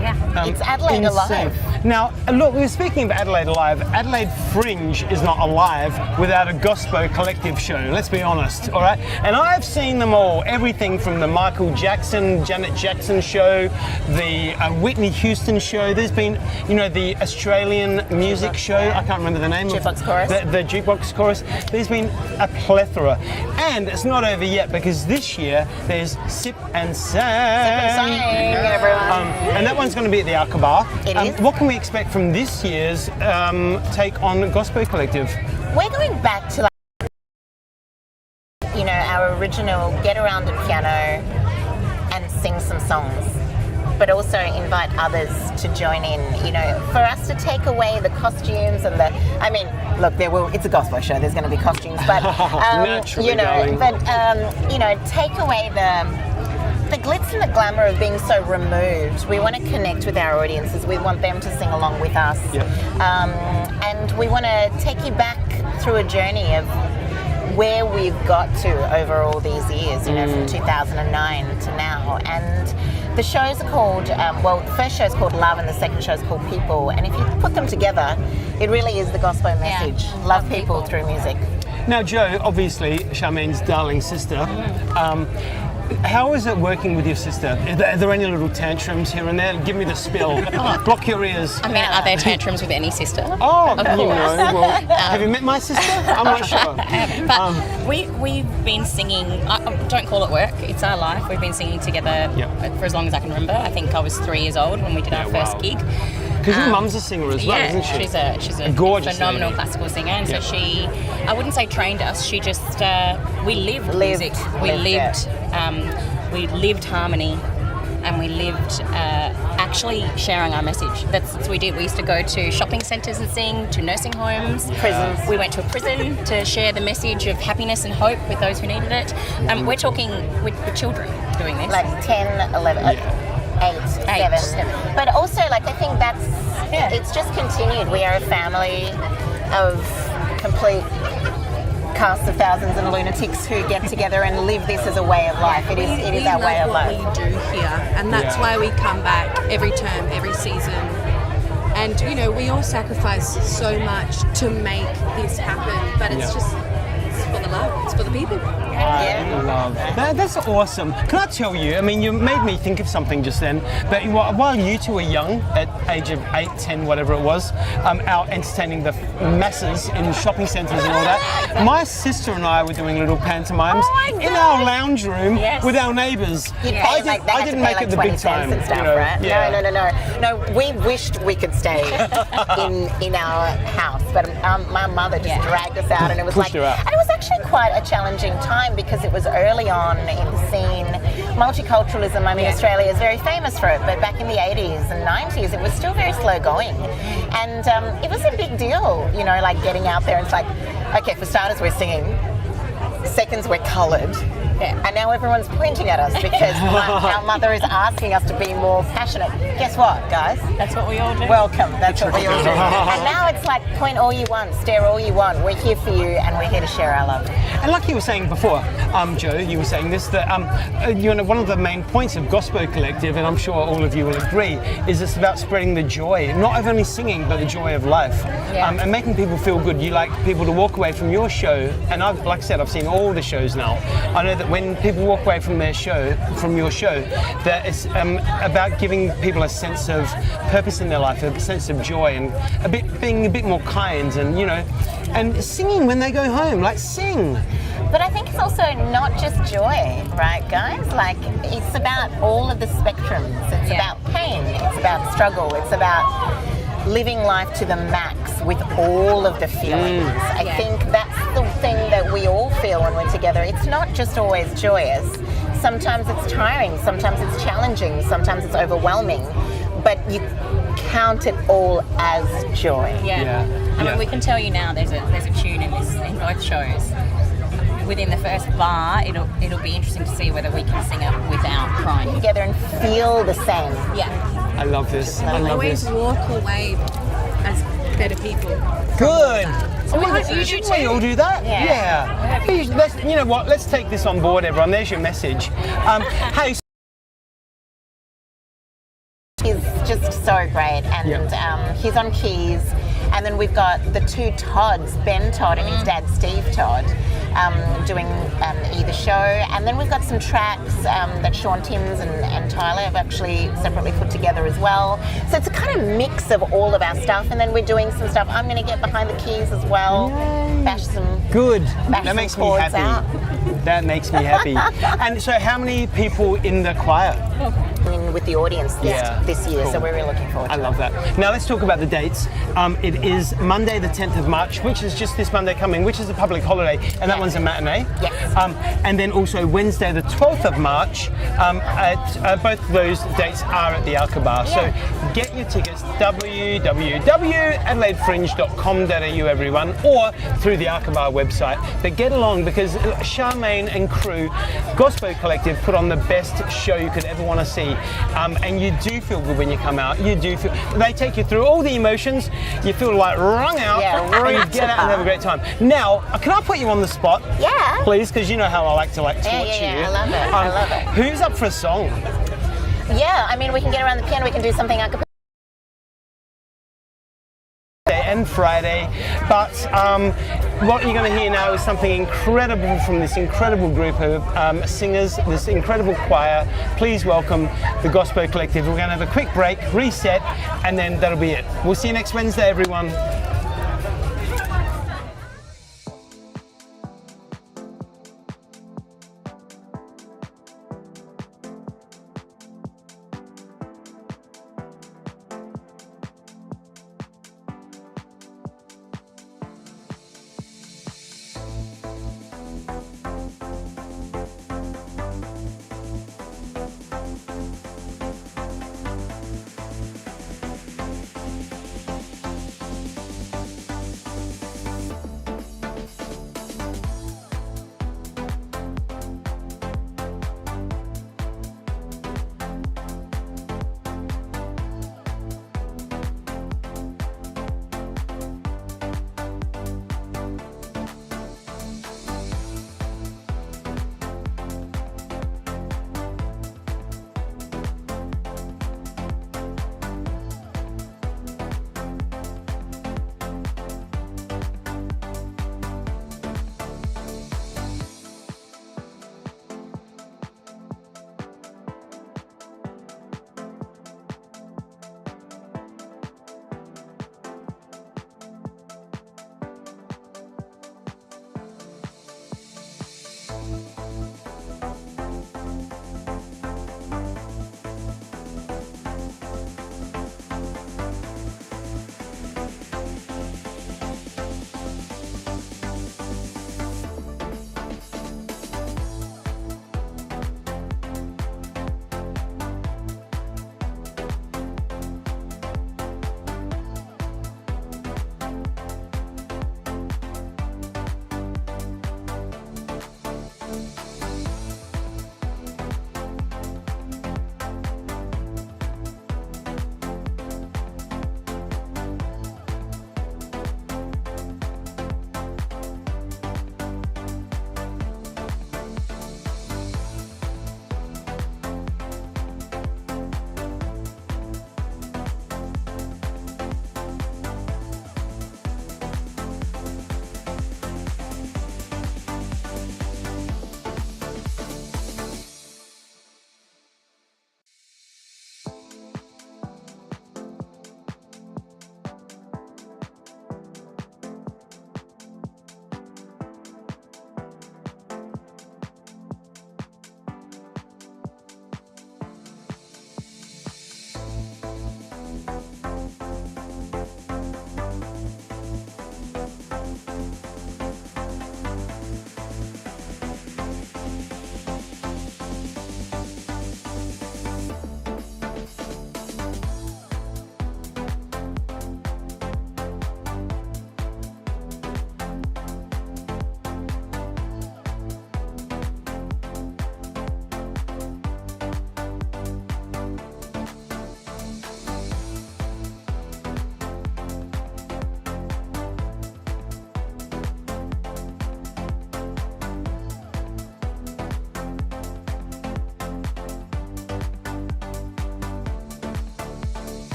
Yeah, it's Adelaide insane. alive. Now, look, we were speaking of Adelaide alive. Adelaide Fringe is not alive without a Gospel Collective show, let's be honest, all right? And I've seen them all, everything from the Michael Jackson, Janet Jackson show, the Whitney Houston show. There's been, the Australian music show, I can't remember the name. Jukebox Chorus. The Jukebox Chorus. There's been a plethora. And it's not over yet because this year there's Sip and Sang. Everyone. And that one's going to be at the Aqaba. It is. What can we expect from this year's take on Gospel Collective? We're going back to our original get around the piano and sing some songs, but also invite others to join in. For us to take away the costumes and it's a gospel show. There's going to be costumes, but naturally, darling. Take away the glitz and the glamour of being so removed. We want to connect with our audiences. We want them to sing along with us. Yep. And we want to take you back through a journey of where we've got to over all these years, from 2009 to now. And the shows are called, the first show is called Love and the second show is called People. And if you put them together, it really is the gospel message. Love people through music. Now, Jo, obviously, Charmaine's darling sister. How is it working with your sister? Are there any little tantrums here and there? Give me the spill. Block your ears. I mean, are there tantrums with any sister? Oh, of course. Have you met my sister? I'm not sure. But we've been singing, don't call it work, it's our life. We've been singing together for as long as I can remember. I think I was 3 years old when we did our first gig. Because your mum's a singer as well, isn't she? She's a gorgeous phenomenal lady. classical singer, and so she, I wouldn't say trained us, she just, we lived music. We lived harmony, and we lived actually sharing our message. That's what we did. We used to go to shopping centres and sing, to nursing homes. Prisons. We went to a prison to share the message of happiness and hope with those who needed it. We're talking with children doing this. Like 10, 11... 8, 7. But also, I think it's just continued. We are a family of complete casts of thousands and lunatics who get together and live this as a way of life. It is our way of life. We do here, and that's why we come back every term, every season. And we all sacrifice so much to make this happen, but it's just for the love. It's for the people. Love. That's awesome. Can I tell you, you made me think of something just then, but while you two were young, at age of 8, 10, whatever it was, out entertaining the masses in shopping centres and all that, my sister and I were doing little pantomimes in our lounge room with our neighbours. I didn't make it the big time. And stuff, right? No. We wished we could stay in our house, but my mother just dragged us out, and it was and it was actually quite a challenging time because it was early on in the scene. Multiculturalism, Australia is very famous for it, but back in the 80s and 90s, it was still very slow going. And it was a big deal, getting out there. It's like, okay, for starters, we're singing. Seconds, we're coloured. And now everyone's pointing at us because our mother is asking us to be more passionate. Guess what, guys? That's what we all do. Welcome. That's what we all do. And now it's like, point all you want, stare all you want. We're here for you, and we're here to share our love. And like you were saying before, Jo, you were saying this, that one of the main points of Gospel Collective, and I'm sure all of you will agree, is it's about spreading the joy, not of only singing, but the joy of life, and making people feel good. You like people to walk away from your show, and like I said, I've seen all the shows now. I know that when people walk away from your show, that it's about giving people a sense of purpose in their life, a sense of joy, and being a bit more kind, and singing when they go home, sing. But I think it's also not just joy, right, guys? It's about all of the spectrums. It's about pain, it's about struggle, it's about living life to the max with all of the feelings. I think that's the thing that we all feel when we're together. It's not just always joyous. Sometimes it's tiring, sometimes it's challenging, sometimes it's overwhelming. But you count it all as joy. I mean, we can tell you now. There's a tune in both shows. Within the first bar, it'll be interesting to see whether we can sing it without crying together and feel the same. Yeah. I love this. I love always this. walk away as better people. Good. So Shouldn't we all do that? Yeah. Let's, you know what? Let's take this on board, everyone. There's your message. Hey. He's just so great, and he's on keys. And then we've got the two Todds, Ben Todd and his dad Steve Todd, doing either show. And then we've got some tracks that Sean Timms and Tyler have actually separately put together as well. So it's a kind of mix of all of our stuff. And then we're doing some stuff. I'm going to get behind the keys as well. Bash some. Good. Bash That makes some me chords happy. out. That makes me happy. And so, how many people in the choir? With the audience this year, cool. so we're really looking forward to it. I love that. Now let's talk about the dates. It is Monday the 10th of March, which is just this Monday coming, which is a public holiday, and that one's a matinee. Yes. And then also Wednesday the 12th of March, both of those dates are at the Alka Bar. So get your tickets, www.adelaidefringe.com.au everyone, or through the Alka Bar website. But get along, because Charmaine and crew, Gospel Collective, put on the best show you could ever want to see. And you do feel good when you come out. You do feel. They take you through all the emotions. You feel like wrung out. And you get out and have a great time. Now, can I put you on the spot? Yeah. Please, because you know how I like to torture you. I love it. I love it. Who's up for a song? Yeah, I mean, we can get around the piano. We can do something a cappella. And Friday, but what you're going to hear now is something incredible from this incredible group of singers, this incredible choir. Please welcome the Gospel Collective. We're going to have a quick break, reset, and then that'll be it. We'll see you next Wednesday, everyone.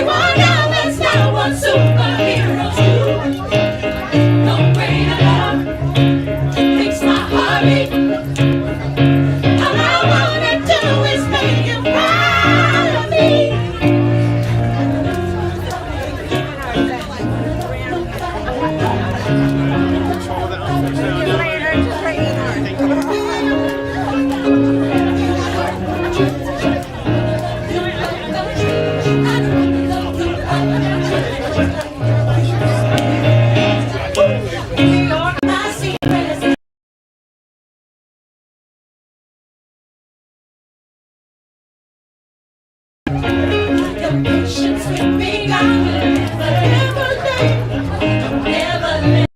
You are now, that's not what superheroes do. No greater love makes my heart beat. All I wanna do is make you proud of me. Patience with me, I will never let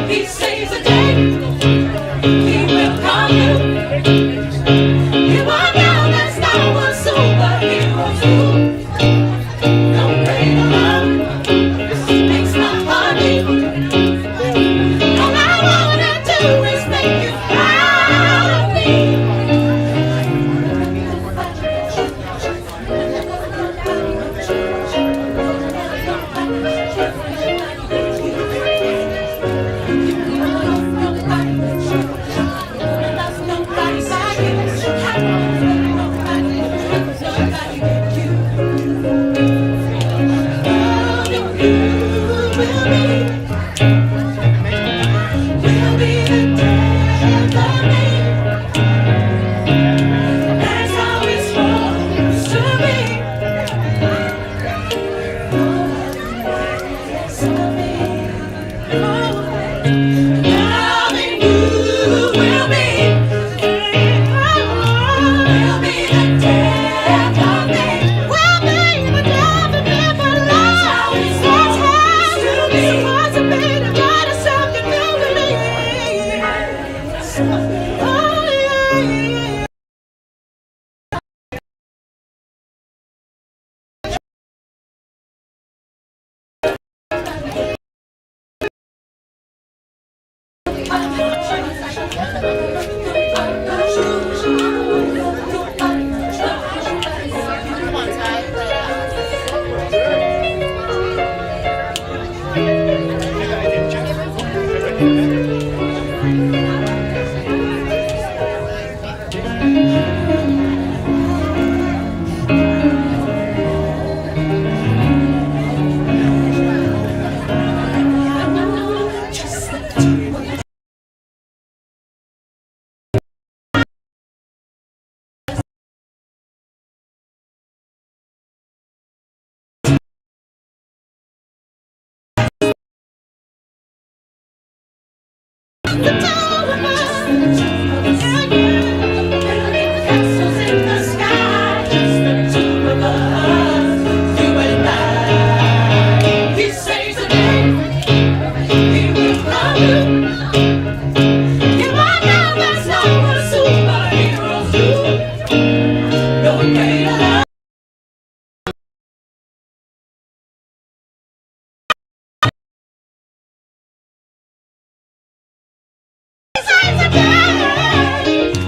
He saves the day, He will come through. You are now, that's not what superheroes do. No greater love makes my heart beat. All I wanna do is make you proud of me. That's how it's supposed to be. Loving you will be the death of me. Will be the death of me for love. That's how it's supposed to be. Supposed to be the better self you know with me. Oh yeah.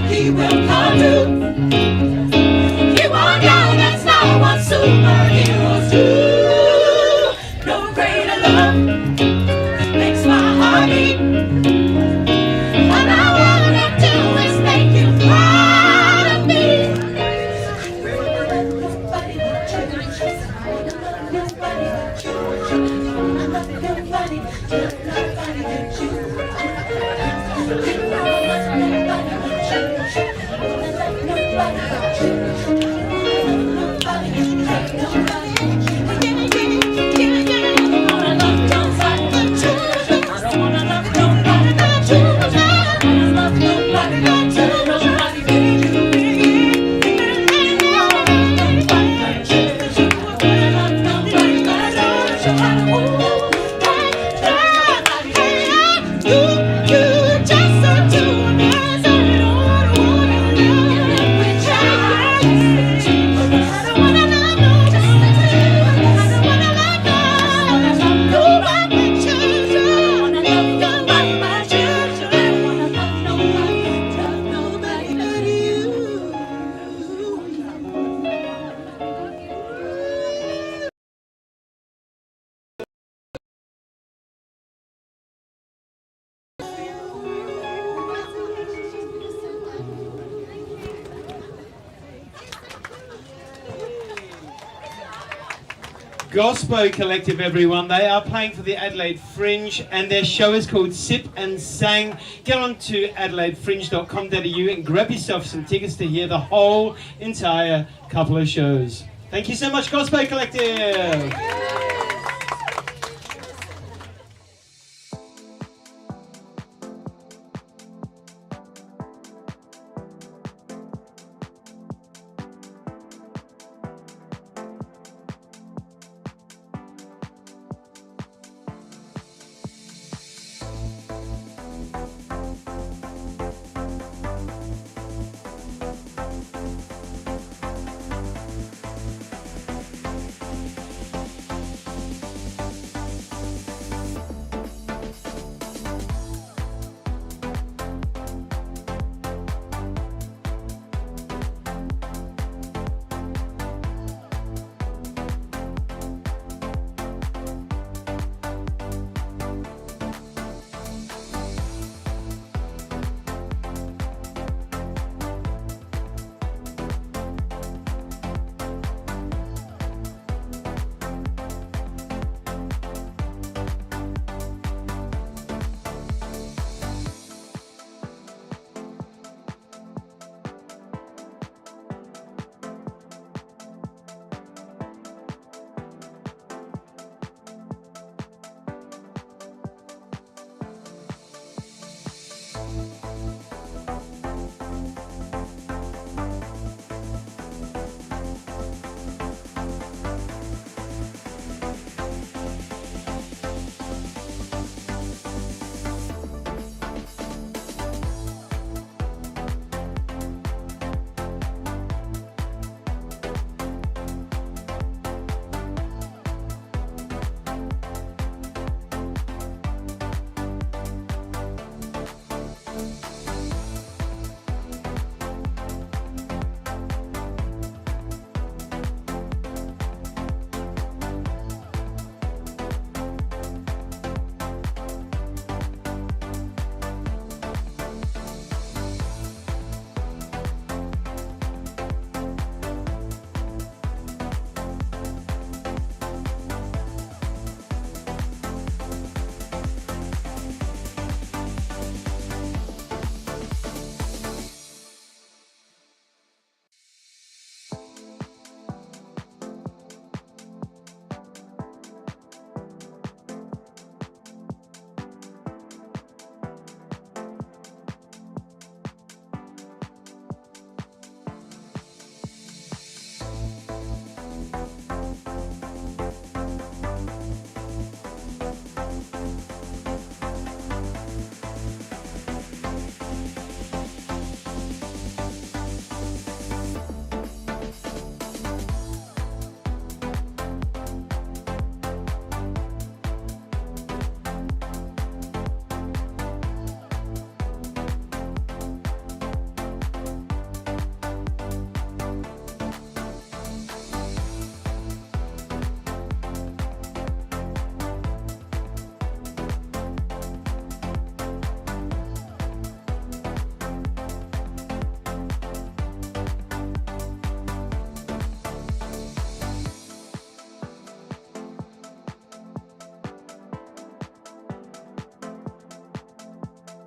He will come through. You are now, that's not what superheroes do. No greater love makes my heart beat. All I wanna do is make you proud of me. Gospel Collective, everyone. They are playing for the Adelaide Fringe and their show is called Sip and Sang. Get on to adelaidefringe.com.au and grab yourself some tickets to hear the whole entire couple of shows. Thank you so much, Gospel Collective.